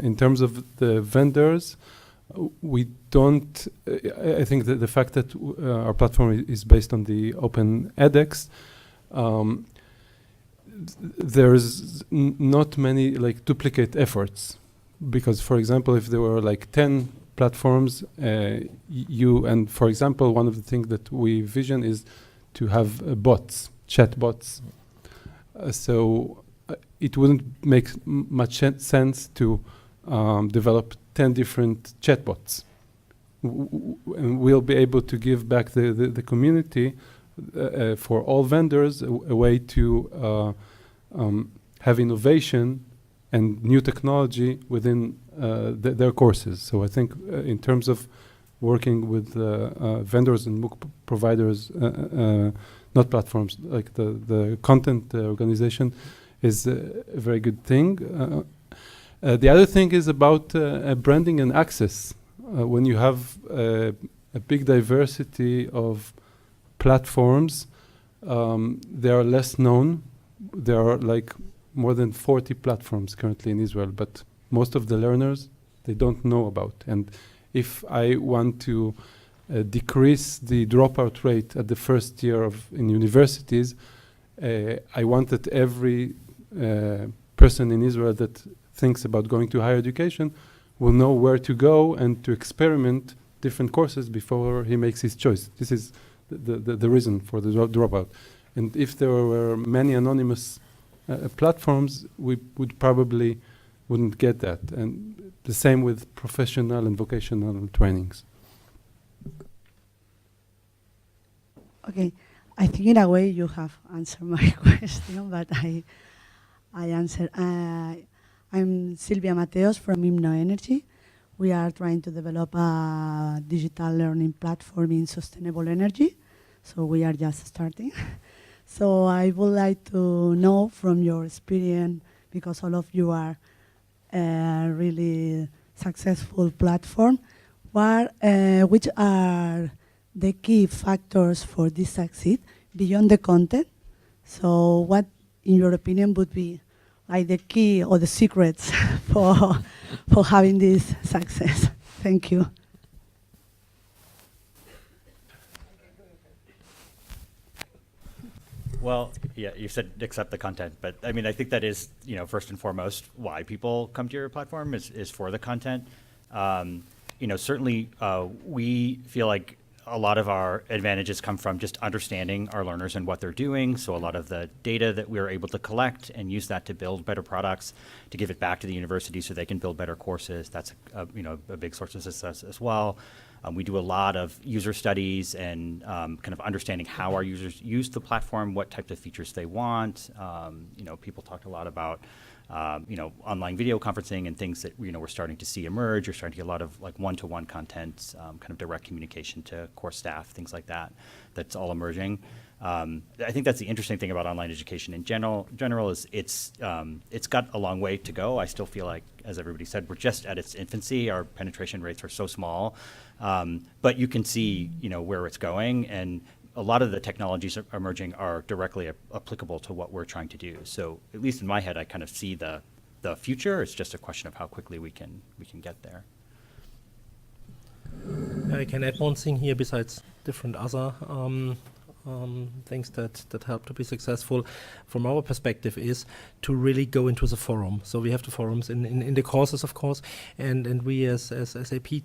in terms of the vendors, we don't. I think that the fact that our platform is based on the Open edX, there's not many like duplicate efforts, because, for example, if there were like 10 platforms, and for example, one of the things that we vision is to have bots, chat bots. So it wouldn't make much sense to develop 10 different chatbots. And we'll be able to give back the community for all vendors a way to have innovation and new technology within their courses. So I think in terms of working with vendors and MOOC providers, not platforms, like the content organization is a very good thing. The other thing is about branding and access. When you have a big diversity of platforms, they are less known. There are like more than 40 platforms currently in Israel, but most of the learners, they don't know about. And if I want to decrease the dropout rate at the first year in universities, I want that every person in Israel that thinks about going to higher education will know where to go and to experiment different courses before he makes his choice. This is the reason for the dropout. And if there were many anonymous platforms, we probably wouldn't get that. And the same with professional and vocational trainings. Okay, I think in a way you have answered my question, but I answer. I'm Silvia Mateos from Innoenergy. We are trying to develop a digital learning platform in sustainable energy. So we are just starting. So I would like to know from your experience, because all of you are a really successful platform, which are the key factors for this succeed beyond the content? So what, in your opinion, would be like the key or the secrets for having this success? Thank you. Well, yeah, you said accept the content, but I mean, I think that is, first and foremost why people come to your platform is for the content. Certainly we feel like a lot of our advantages come from just understanding our learners and what they're doing. So a lot of the data that we're able to collect and use that to build better products, to give it back to the university so they can build better courses. That's a big source of success as well. We do a lot of user studies and kind of understanding how our users use the platform, what types of features they want. People talked a lot about online video conferencing and things that we're starting to see emerge. You're starting to get a lot of like one-to-one content, kind of direct communication to course staff, things like that. That's all emerging. I think that's the interesting thing about online education in general is it's got a long way to go. I still feel like, as everybody said, we're just at its infancy. Our penetration rates are so small, but you can see where it's going, and a lot of the technologies emerging are directly applicable to what we're trying to do. So at least in my head, I kind of see the future. It's just a question of how quickly we can get there. I can add one thing here besides different other things that help to be successful from our perspective is to really go into the forum. So we have the forums in the courses, of course, and we as SAP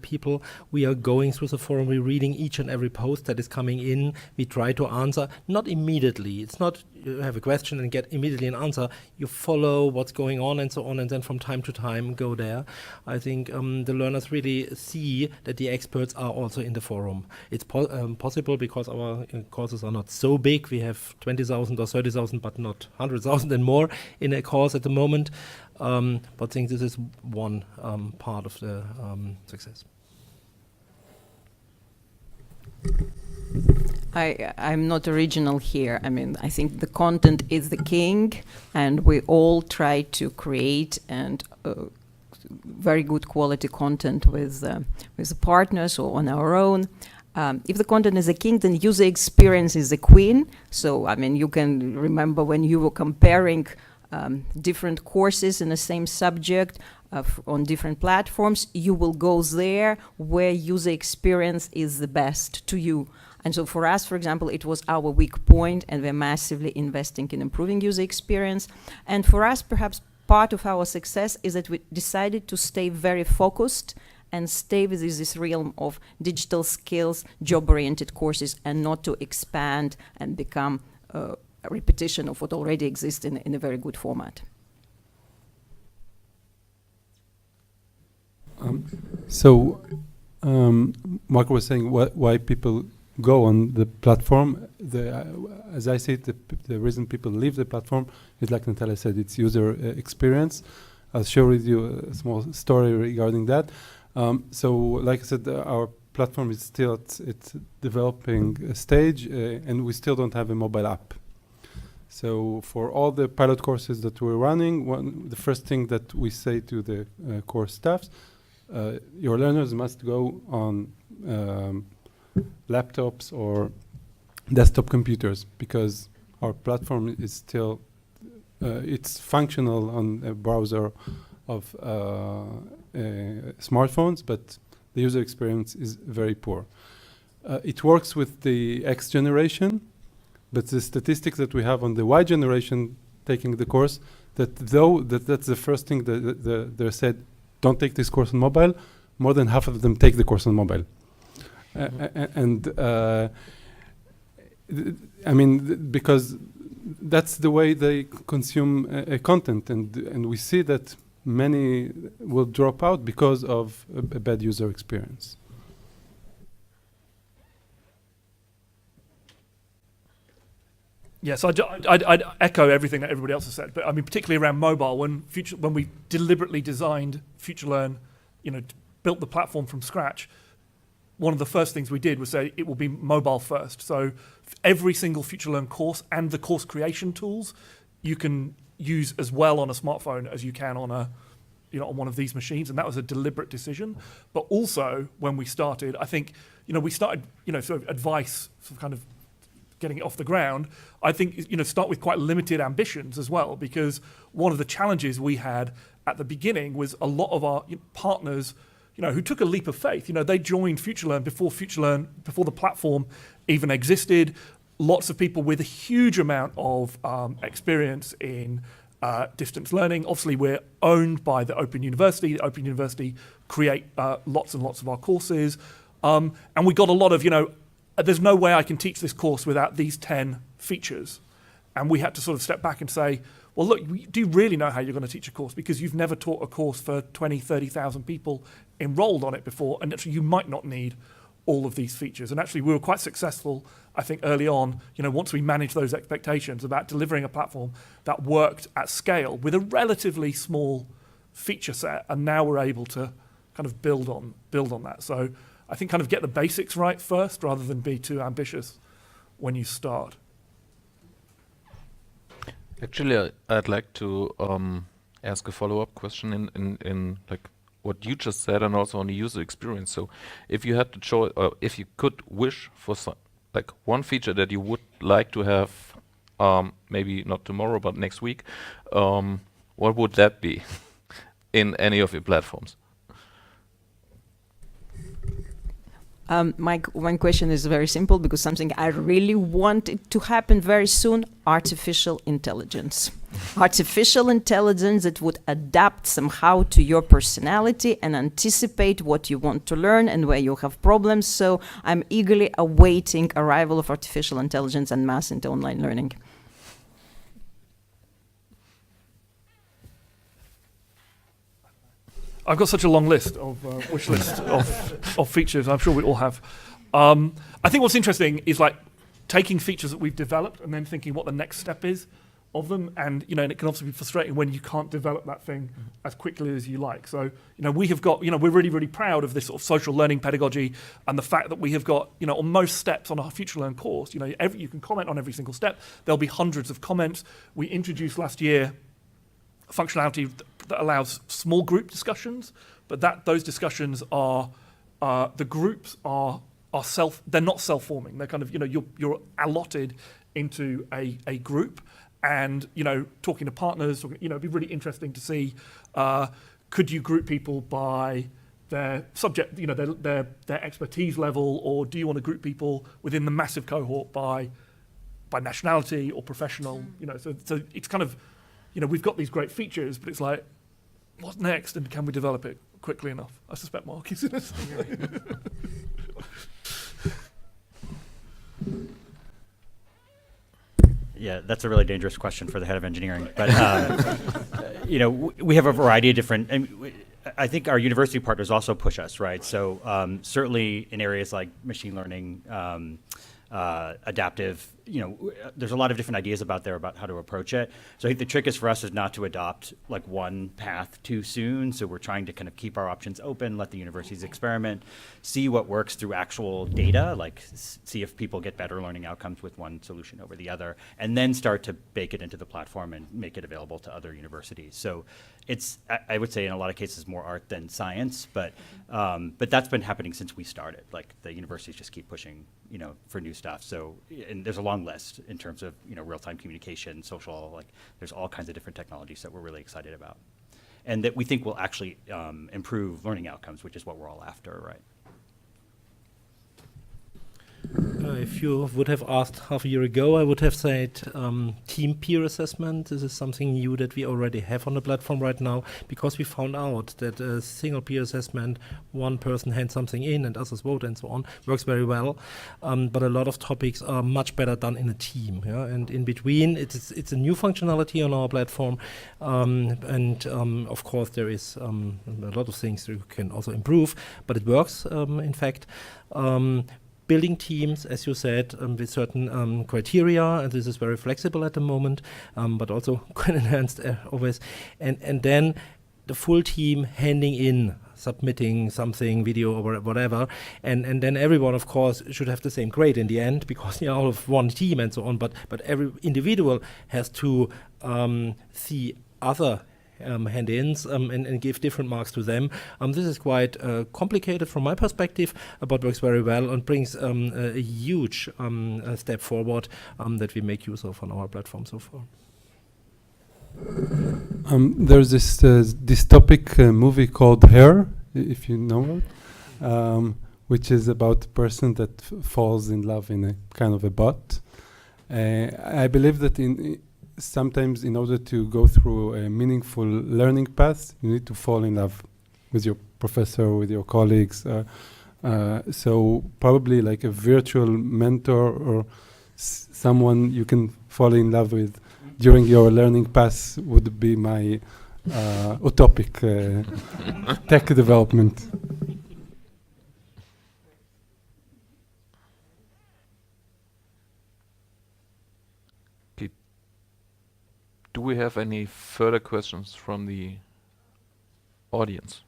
people, we are going through the forum, we're reading each and every post that is coming in, we try to answer, not immediately. It's not you have a question and get immediately an answer. You follow what's going on and so on, and then from time to time go there. I think the learners really see that the experts are also in the forum. It's possible because our courses are not so big. We have 20,000 or 30,000, but not 100,000 and more in a course at the moment. But I think this is one part of the success. I'm not original here. I mean, I think the content is the king, and we all try to create and very good quality content with partners or on our own. If the content is a king, then user experience is the queen. So, I mean, you can remember when you were comparing different courses in the same subject on different platforms, you will go there where user experience is the best to you. And so for us, for example, it was our weak point, and we're massively investing in improving user experience. And for us, perhaps part of our success is that we decided to stay very focused and stay within this realm of digital skills, job-oriented courses, and not to expand and become a repetition of what already exists in a very good format. Mark was saying why people go on the platform. As I see it, the reason people leave the platform is, like Natalia said, it's user experience. I'll share with you a small story regarding that. So, like I said, our platform is still at its developing stage, and we still don't have a mobile app. So, for all the pilot courses that we're running, the first thing that we say to the course staffs, your learners must go on laptops or desktop computers, because our platform is still it's functional on a browser of smartphones, but the user experience is very poor. It works with the X generation, but the statistics that we have on the Y generation taking the course, that's the first thing that they said, don't take this course on mobile. More than half of them take the course on mobile. I mean, because that's the way they consume content, and we see that many will drop out because of a bad user experience. Yes, I'd echo everything that everybody else has said, but I mean, particularly around mobile, when we deliberately designed FutureLearn, built the platform from scratch, one of the first things we did was say it will be mobile first. So every single FutureLearn course and the course creation tools you can use as well on a smartphone as you can on on one of these machines, and that was a deliberate decision. But also, when we started, I think we started sort of advice, sort of kind of getting it off the ground. I think start with quite limited ambitions as well, because one of the challenges we had at the beginning was a lot of our partners who took a leap of faith. They joined FutureLearn before the platform even existed. Lots of people with a huge amount of experience in distance learning. Obviously, we're owned by the Open University. The Open University create lots and lots of our courses. And we got a lot of, there's no way I can teach this course without these 10 features. And we had to sort of step back and say, well, look, do you really know how you're going to teach a course? Because you've never taught a course for 20, 30,000 people enrolled on it before, and actually you might not need all of these features. And actually we were quite successful, I think, early on, once we managed those expectations about delivering a platform that worked at scale with a relatively small feature set, and now we're able to kind of build on that. So I think kind of get the basics right first rather than be too ambitious when you start. Actually, I'd like to ask a follow-up question in like what you just said, and also on the user experience. So, if you had to choose, if you could wish for like one feature that you would like to have, maybe not tomorrow but next week, what would that be in any of your platforms? My one question is very simple, because something I really want it to happen very soon: artificial intelligence. Artificial intelligence that would adapt somehow to your personality and anticipate what you want to learn and where you have problems. So I'm eagerly awaiting arrival of artificial intelligence and mass into online learning. I've got such a long list of wish list of features. I'm sure we all have. I think what's interesting is like taking features that we've developed and then thinking what the next step is of them. And and it can also be frustrating when you can't develop that thing as quickly as you like. So we have got we're really, really proud of this sort of social learning pedagogy, and the fact that we have got on most steps on our FutureLearn course. You can comment on every single step. There'll be hundreds of comments. We introduced last year functionality that allows small group discussions, but those discussions are the groups are they're not self-forming. They're kind of, you're allotted into a group, and talking to partners, it'd be really interesting to see, could you group people by their subject, their expertise level, or do you want to group people within the massive cohort by nationality or professional? So it's kind of, we've got these great features, but it's like, what's next, and can we develop it quickly enough? I suspect Mark is in this. Yeah, that's a really dangerous question for the head of engineering. But we have a variety of different. I think our university partners also push us, right? So certainly in areas like machine learning, adaptive, there's a lot of different ideas about how to approach it. So I think the trick is for us is not to adopt like one path too soon. So we're trying to kind of keep our options open, let the universities experiment, see what works through actual data, like see if people get better learning outcomes with one solution over the other, and then start to bake it into the platform and make it available to other universities. So it's, I would say in a lot of cases, more art than science, but that's been happening since we started. Like the universities just keep pushing, for new stuff. So, and there's a long list in terms of, real-time communication, social, like there's all kinds of different technologies that we're really excited about. And that we think will actually improve learning outcomes, which is what we're all after, right? If you would have asked half a year ago, I would have said team peer assessment. This is something new that we already have on the platform right now, because we found out that a single peer assessment, one person hands something in and others vote and so on, works very well. But a lot of topics are much better done in a team. Yeah? And in between, it's a new functionality on our platform. Of course, there is a lot of things that you can also improve, but it works, in fact. Building teams, as you said, with certain criteria, and this is very flexible at the moment, but also quite enhanced always. And then the full team handing in, submitting something, video or whatever, and then everyone, of course, should have the same grade in the end, because you're all of one team and so on. But every individual has to see other hand-ins and give different marks to them. This is quite complicated from my perspective, but works very well and brings a huge step forward that we make use of on our platform so far. There's this dystopic movie called Hair, if you know it, which is about a person that falls in love in a kind of a bot. I believe that sometimes in order to go through a meaningful learning path, you need to fall in love with your professor, with your colleagues. So probably like a virtual mentor or someone you can fall in love with during your learning path would be my utopic tech development. Do we have any further questions from the audience?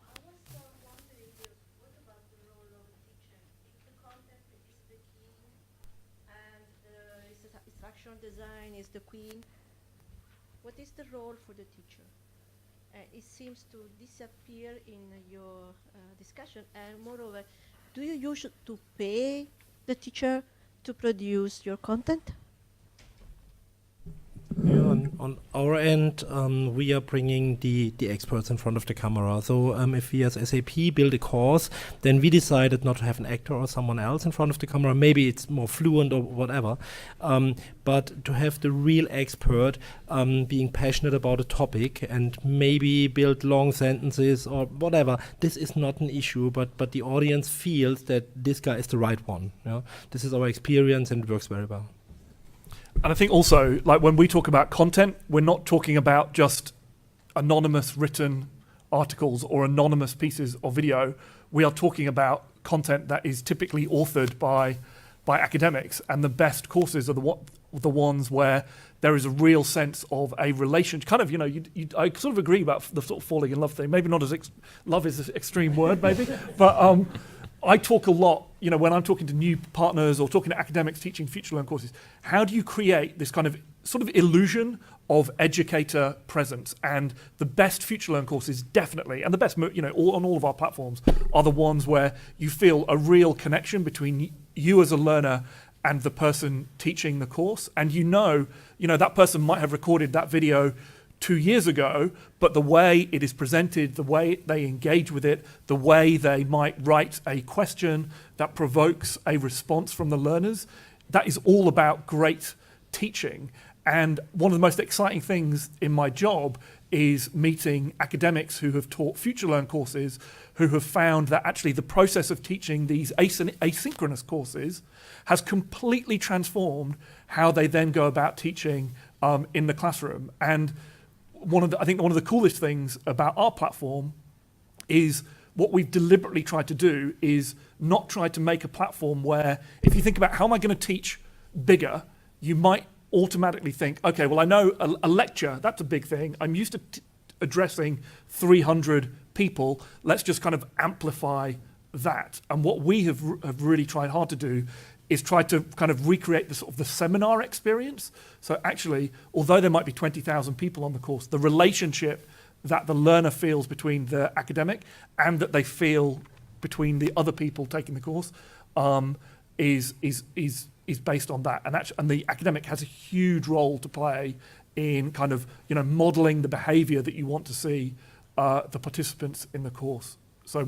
Instructional design is the queen. What is the role for the teacher? It seems to disappear in your discussion. And moreover, do you use to pay the teacher to produce your content? Yeah, on our end, we are bringing the experts in front of the camera. So if we as SAP build a course, then we decided not to have an actor or someone else in front of the camera. Maybe it's more fluent or whatever. But to have the real expert being passionate about a topic and maybe build long sentences or whatever, this is not an issue, but the audience feels that this guy is the right one. Yeah? This is our experience and it works very well. And I think also, like when we talk about content, we're not talking about just anonymous written articles or anonymous pieces of video. We are talking about content that is typically authored by academics, and the best courses are the ones where there is a real sense of a relationship. Kind of, I sort of agree about the sort of falling in love thing. Maybe not as love is an extreme word, maybe, but I talk a lot, when I'm talking to new partners or talking to academics teaching FutureLearn courses, how do you create this kind of sort of illusion of educator presence? And the best FutureLearn courses definitely, and the best, on all of our platforms, are the ones where you feel a real connection between you as a learner and the person teaching the course. And that person might have recorded that video 2 years ago, but the way it is presented, the way they engage with it, the way they might write a question that provokes a response from the learners, that is all about great teaching. And one of the most exciting things in my job is meeting academics who have taught FutureLearn courses, who have found that actually the process of teaching these asynchronous courses has completely transformed how they then go about teaching in the classroom. And I think one of the coolest things about our platform is what we've deliberately tried to do is not try to make a platform where, if you think about how am I going to teach bigger, you might automatically think, okay, well, I know a lecture, that's a big thing. I'm used to addressing 300 people. Let's just kind of amplify that. And what we have really tried hard to do is try to kind of recreate the sort of the seminar experience. So actually, although there might be 20,000 people on the course, the relationship that the learner feels between the academic and that they feel between the other people taking the course is based on that. And the academic has a huge role to play in kind of modeling the behavior that you want to see the participants in the course. So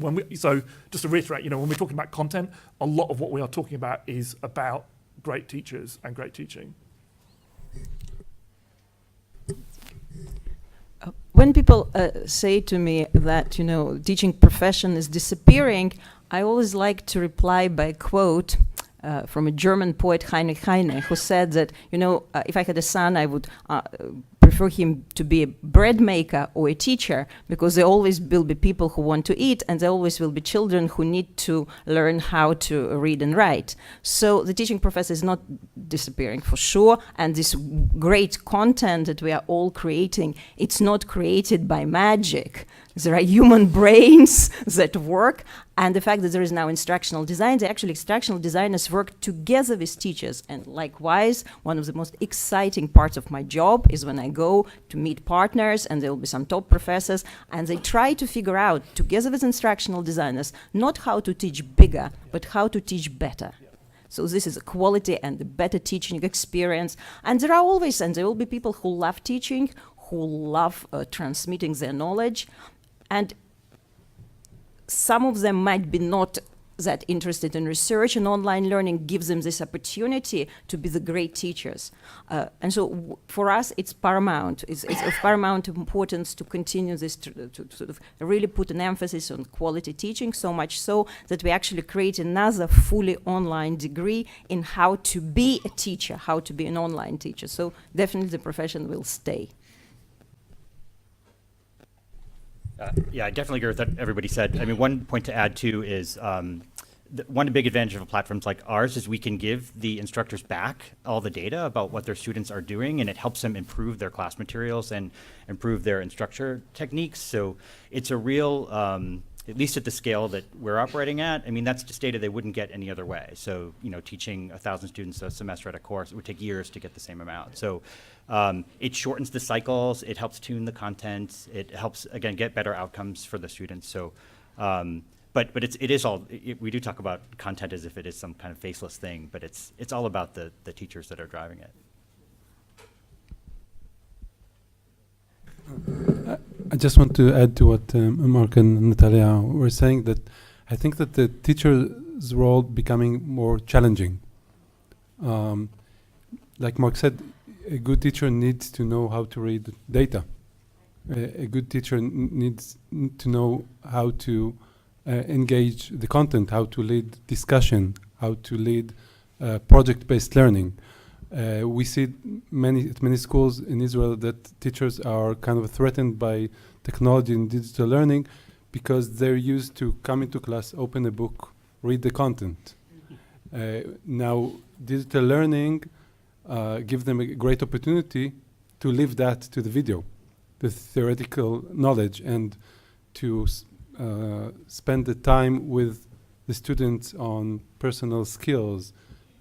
just to reiterate, when we're talking about content, a lot of what we are talking about is about great teachers and great teaching. When people say to me that teaching profession is disappearing, I always like to reply by a quote from a German poet, Heinrich Heine, who said that if I had a son, I would prefer him to be a bread maker or a teacher, because there always will be people who want to eat, and there always will be children who need to learn how to read and write. So the teaching professor is not disappearing for sure, and this great content that we are all creating, it's not created by magic. There are human brains that work, and the fact that there is now instructional design, actually instructional designers work together with teachers. And likewise, one of the most exciting parts of my job is when I go to meet partners, and there will be some top professors, and they try to figure out, together with instructional designers, not how to teach bigger, but how to teach better. So this is a quality and a better teaching experience. And there are always, and there will be people who love teaching, who love transmitting their knowledge. And some of them might be not that interested in research, and online learning gives them this opportunity to be the great teachers. And so for us, it's paramount. It's of paramount importance to continue this, to sort of really put an emphasis on quality teaching, so much so that we actually create another fully online degree in how to be a teacher, how to be an online teacher. So definitely the profession will stay. Yeah, I definitely agree with what everybody said. I mean, one point to add too is one big advantage of platforms like ours is we can give the instructors back all the data about what their students are doing, and it helps them improve their class materials and improve their instructor techniques. So it's a real, at least at the scale that we're operating at, I mean, that's just data they wouldn't get any other way. So, teaching 1,000 students a semester at a course, it would take years to get the same amount. So it shortens the cycles, it helps tune the content, it helps, again, get better outcomes for the students. So, but it is all, we do talk about content as if it is some kind of faceless thing, but it's all about the teachers that are driving it. I just want to add to what Mark and Natalia were saying, that I think that the teacher's role becoming more challenging. Like Mark said, a good teacher needs to know how to read data. A good teacher needs to know how to engage the content, how to lead discussion, how to lead project-based learning. We see at many schools in Israel that teachers are kind of threatened by technology and digital learning because they're used to come into class, open a book, read the content. Now, digital learning gives them a great opportunity to live that to the video, the theoretical knowledge, and to spend the time with the students on personal skills,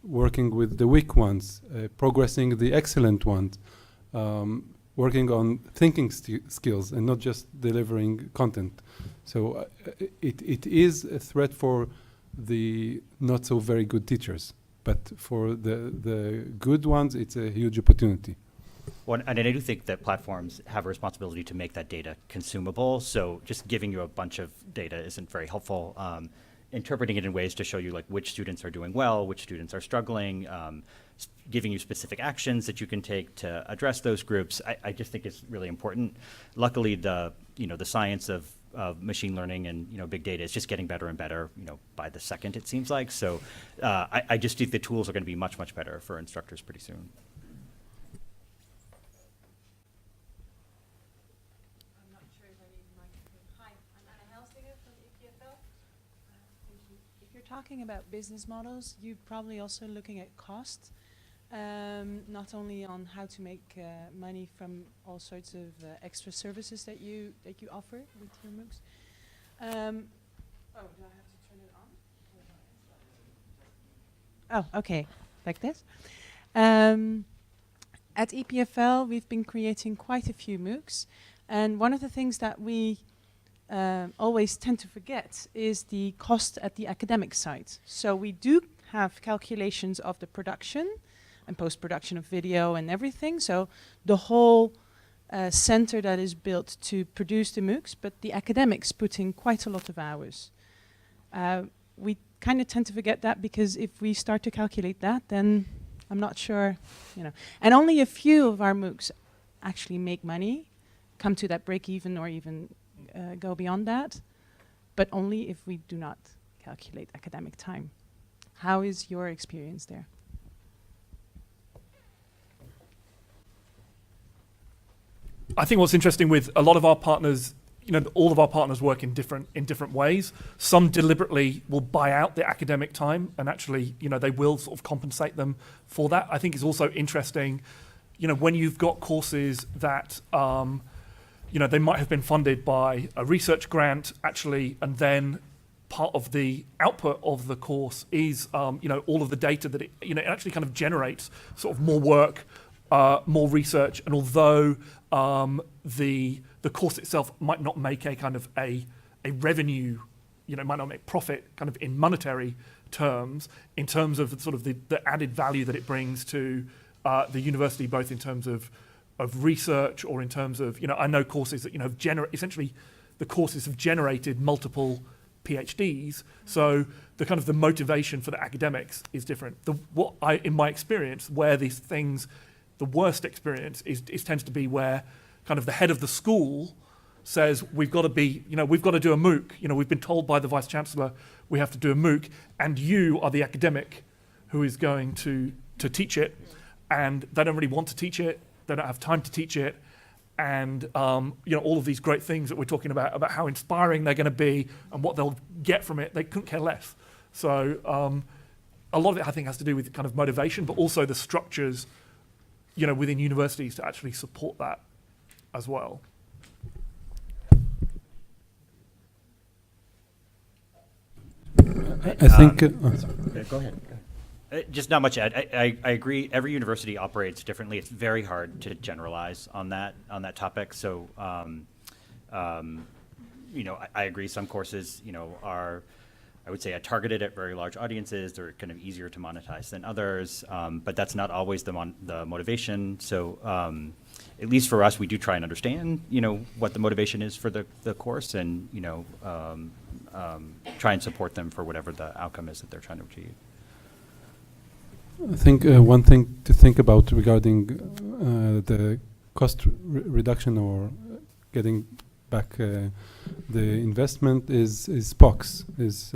working with the weak ones, progressing the excellent ones, working on thinking skills and not just delivering content. So it is a threat for the not so very good teachers, but for the good ones, it's a huge opportunity. Well, and I do think that platforms have a responsibility to make that data consumable. So just giving you a bunch of data isn't very helpful. Interpreting it in ways to show you like which students are doing well, which students are struggling, giving you specific actions that you can take to address those groups. I just think it's really important. Luckily, the science of machine learning and big data is just getting better and better by the second, it seems like. So I just think the tools are going to be much, much better for instructors pretty soon. Talking about business models, you're probably also looking at cost, not only on how to make money from all sorts of extra services that you offer with your MOOCs. Oh, do I have to turn it on? Oh, okay, like this. At EPFL, we've been creating quite a few MOOCs, and one of the things that we always tend to forget is the cost at the academic side. So we do have calculations of the production and post-production of video and everything. So the whole center that is built to produce the MOOCs, but the academics put in quite a lot of hours. We kind of tend to forget that because if we start to calculate that, then I'm not sure, And only a few of our MOOCs actually make money, come to that break even or even go beyond that, but only if we do not calculate academic time. How is your experience there? I think what's interesting with a lot of our partners, all of our partners work in different ways. Some deliberately will buy out the academic time, and actually, they will sort of compensate them for that. I think it's also interesting, when you've got courses that they might have been funded by a research grant, actually, and then part of the output of the course is, all of the data that it actually kind of generates sort of more work, more research, and although the course itself might not make a kind of a revenue, might not make profit kind of in monetary terms, in terms of sort of the added value that it brings to the university, both in terms of research or in terms of, I know courses that, have essentially the courses have generated multiple PhDs. So the kind of the motivation for the academics is different. In my experience, where these things, the worst experience is tends to be where kind of the head of the school says, we've got to do a MOOC. We've been told by the Vice Chancellor we have to do a MOOC, and you are the academic who is going to teach it, and they don't really want to teach it. They don't have time to teach it, and all of these great things that we're talking about how inspiring they're going to be and what they'll get from it, they couldn't care less. So a lot of it, I think, has to do with kind of motivation, but also the structures, within universities to actually support that as well. I think. Go ahead. Just not much. I agree. Every university operates differently. It's very hard to generalize on that topic. So, I agree. Some courses, are, I would say, targeted at very large audiences. They're kind of easier to monetize than others. But that's not always the motivation. So, at least for us, we do try and understand, what the motivation is for the course, and try and support them for whatever the outcome is that they're trying to achieve. I think one thing to think about regarding the cost reduction or getting back the investment is POCs, is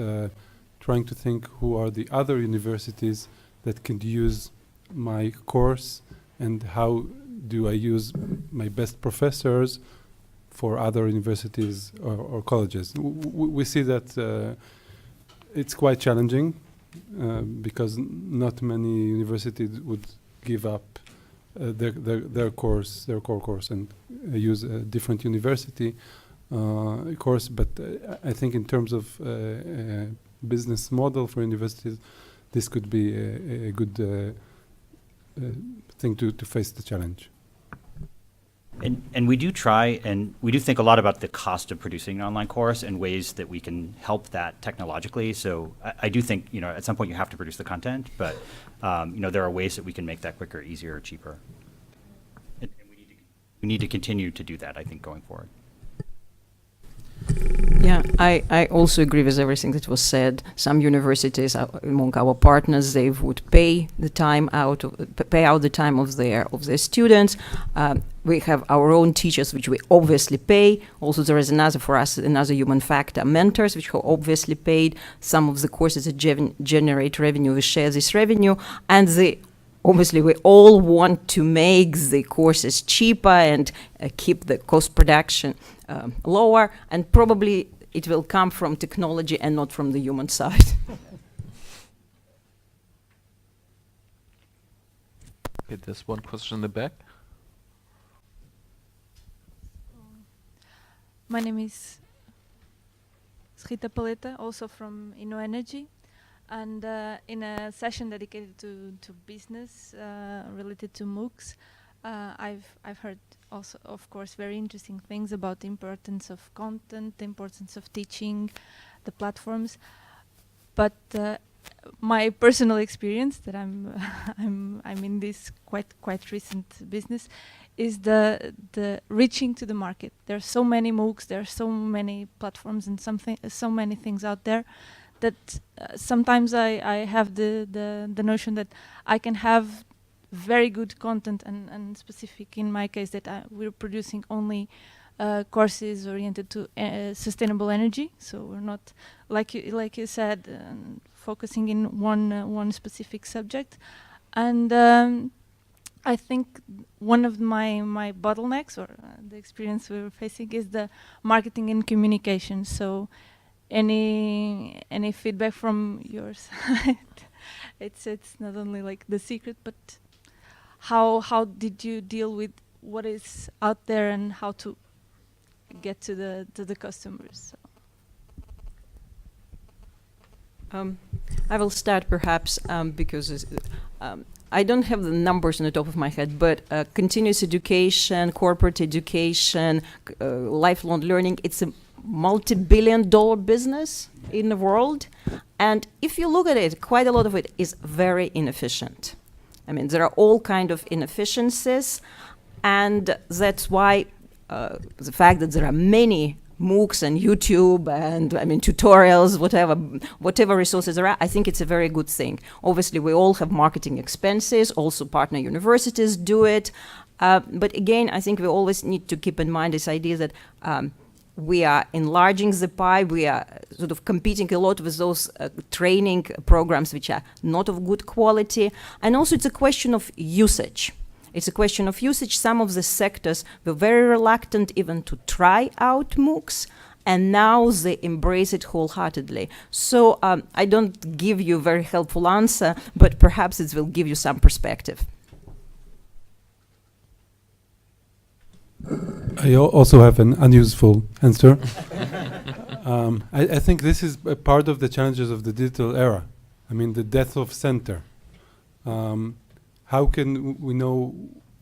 trying to think who are the other universities that can use my course and how do I use my best professors for other universities or colleges. We see that it's quite challenging. Because not many universities would give up their core course and use a different university course. But I think in terms of business model for universities, this could be a good thing to face the challenge. And we do try, and we do think a lot about the cost of producing an online course and ways that we can help that technologically. So I do think, you know, at some point you have to produce the content, but you know, there are ways that we can make that quicker, easier, or cheaper. And we need to continue to do that, I think, going forward. Yeah, I also agree with everything that was said. Some universities among our partners, they would pay the time out, pay out the time of their students. We have our own teachers, which we obviously pay. Also, there is another human factor, mentors, which are obviously paid. Some of the courses that generate revenue, we share this revenue, and obviously, we all want to make the courses cheaper and keep the cost production lower, and probably it will come from technology and not from the human side. Okay, there's one question in the back. My name is Rita, Pauletta, also from Innoenergy. And in a session dedicated to business related to MOOCs, I've heard also, of course, very interesting things about the importance of content, the importance of teaching, the platforms. But my personal experience, that I'm in this quite recent business, is the reaching to the market. There are so many MOOCs, there are so many platforms, and so many things out there, that sometimes I have the notion that I can have very good content, and specific in my case that we're producing only courses oriented to sustainable energy. So we're not, like you said, focusing in one specific subject. And I think one of my bottlenecks, or the experience we're facing, is the marketing and communication. So any feedback from your side? It's not only like the secret, but how did you deal with what is out there and how to get to the customers? I will start perhaps because I don't have the numbers on the top of my head, but continuous education, corporate education, lifelong learning, it's a multi-billion-dollar business in the world. And if you look at it, quite a lot of it is very inefficient. I mean, there are all kind of inefficiencies, and that's why the fact that there are many MOOCs and YouTube and tutorials, whatever resources there are, I think it's a very good thing. Obviously, we all have marketing expenses. Also, partner universities do it. But again, I think we always need to keep in mind this idea that we are enlarging the pie. We are sort of competing a lot with those training programs which are not of good quality. And also, it's a question of usage. It's a question of usage. Some of the sectors were very reluctant even to try out MOOCs, and now they embrace it wholeheartedly. So I don't give you a very helpful answer, but perhaps it will give you some perspective. I also have an unuseful answer. I think this is a part of the challenges of the digital era. I mean, the death of center. How can we know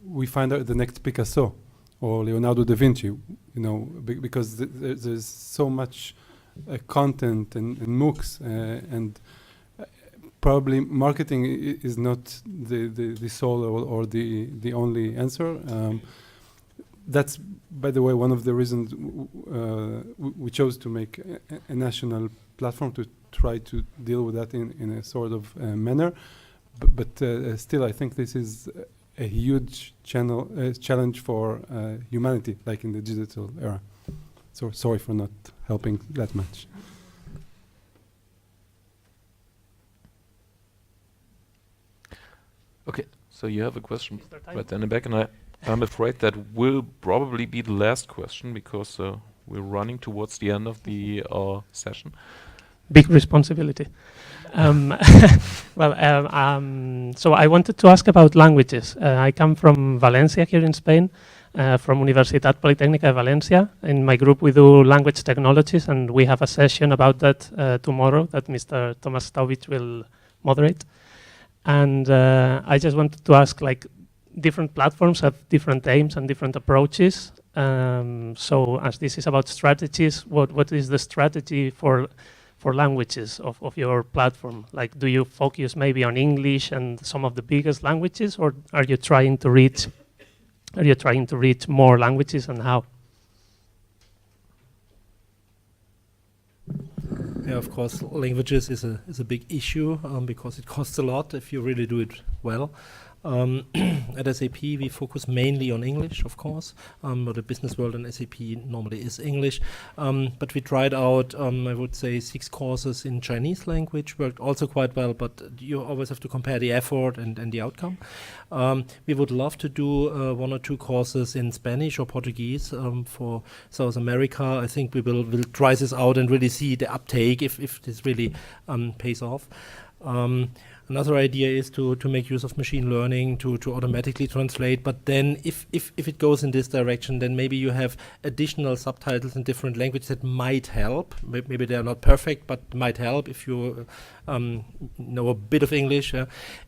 we find out the next Picasso or Leonardo da Vinci? You know, because there's so much content and MOOCs, and probably marketing is not the sole or the only answer. That's, by the way, one of the reasons we chose to make a national platform to try to deal with that in a sort of manner. But still, I think this is a huge challenge for humanity, like in the digital era. So sorry for not helping that much. Okay, so you have a question right there in the back, and I'm afraid that will probably be the last question because we're running towards the end of the session. Big responsibility. So I wanted to ask about languages. I come from Valencia here in Spain, from Universitat Politécnica de Valencia. In my group, we do language technologies, and we have a session about that tomorrow that Mr. Thomas Staubitz will moderate. And I just wanted to ask, like, different platforms have different aims and different approaches. So as this is about strategies, what is the strategy for languages of your platform? Like, do you focus maybe on English and some of the biggest languages, or are you trying to reach more languages, and how? Yeah, of course, languages is a big issue because it costs a lot if you really do it well. At SAP, we focus mainly on English, of course, but the business world in SAP normally is English. But we tried out, I would say, 6 courses in Chinese language, worked also quite well, but you always have to compare the effort and the outcome. We would love to do 1 or 2 courses in Spanish or Portuguese for South America. I think we will try this out and really see the uptake if this really pays off. Another idea is to make use of machine learning to automatically translate, but then if it goes in this direction, then maybe you have additional subtitles in different languages that might help. Maybe they are not perfect, but might help if you know a bit of English,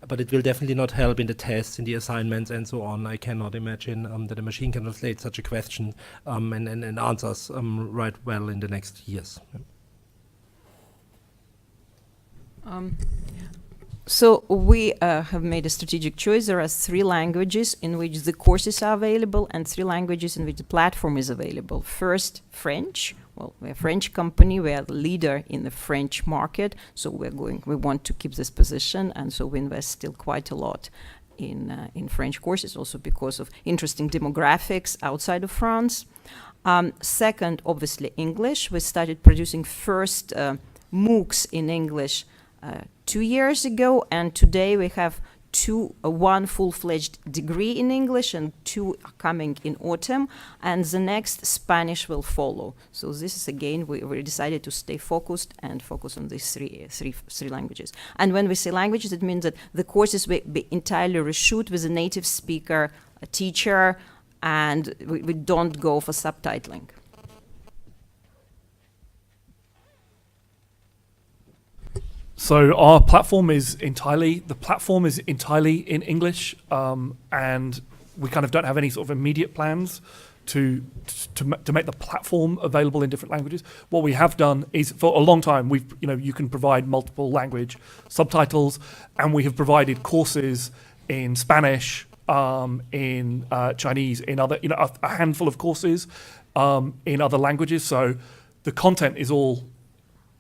but it will definitely not help in the tests, in the assignments, and so on. I cannot imagine that a machine can translate such a question and answers right well in the next years. So we have made a strategic choice. There are 3 languages in which the courses are available and 3 languages in which the platform is available. First, French. Well, we're a French company. We are the leader in the French market. So we want to keep this position. And so we invest still quite a lot in French courses, also because of interesting demographics outside of France. Second, obviously, English. We started producing first MOOCs in English 2 years ago, and today we have 1 full-fledged degree in English and 2 are coming in autumn, and the next Spanish will follow. So this is, again, we decided to stay focused and focus on these three languages. And when we say languages, it means that the courses will be entirely reshoot with a native speaker, a teacher, and we don't go for subtitling. So our platform is entirely in English, and we kind of don't have any sort of immediate plans to make the platform available in different languages. What we have done is, for a long time, you can provide multiple language subtitles, and we have provided courses in Spanish, in Chinese, in other, a handful of courses in other languages. So the content is all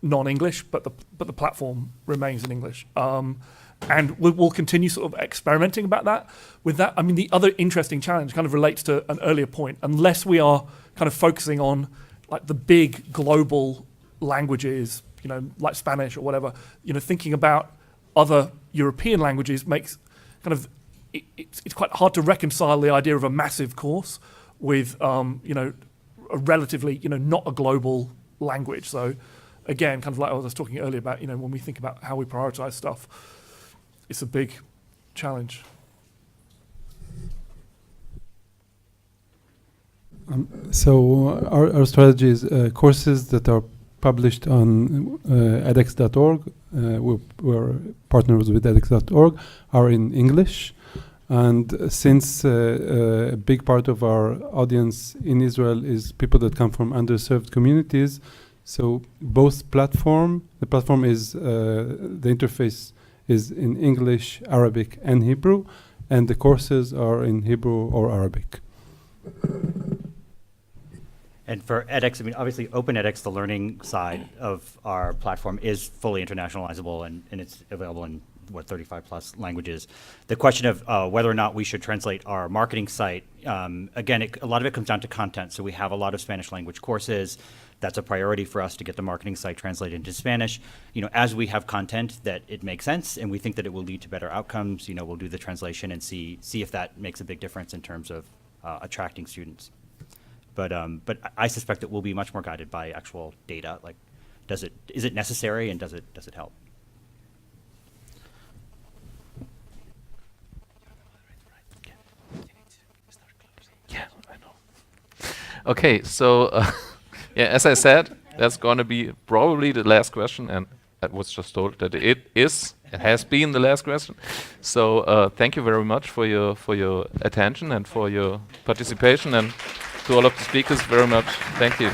non-English, but the platform remains in English. And we'll continue sort of experimenting about that. With that, I mean, the other interesting challenge kind of relates to an earlier point. Unless we are kind of focusing on like the big global languages, like Spanish or whatever, thinking about other European languages makes kind of, it's quite hard to reconcile the idea of a massive course with, a relatively, not a global language. So again, kind of like I was talking earlier about, when we think about how we prioritize stuff, it's a big challenge. So our strategy is courses that are published on edX.org. We're partners with edX.org, are in English. And since a big part of our audience in Israel is people that come from underserved communities, so both the platform is, the interface is in English, Arabic, and Hebrew, and the courses are in Hebrew or Arabic. And for edX, I mean, obviously OpenEdX, the learning side of our platform, is fully internationalizable, and it's available in, 35 plus languages. The question of whether or not we should translate our marketing site, again, a lot of it comes down to content. So we have a lot of Spanish language courses. That's a priority for us to get the marketing site translated into Spanish. As we have content that it makes sense and we think that it will lead to better outcomes, we'll do the translation and see if that makes a big difference in terms of attracting students. But I suspect it will be much more guided by actual data. Like, is it necessary, and does it help? Yeah, I know. Okay, so yeah, as I said, that's going to be probably the last question, and I was just told that it has been the last question. So thank you very much for your attention and for your participation, and to all of the speakers very much. Thank you.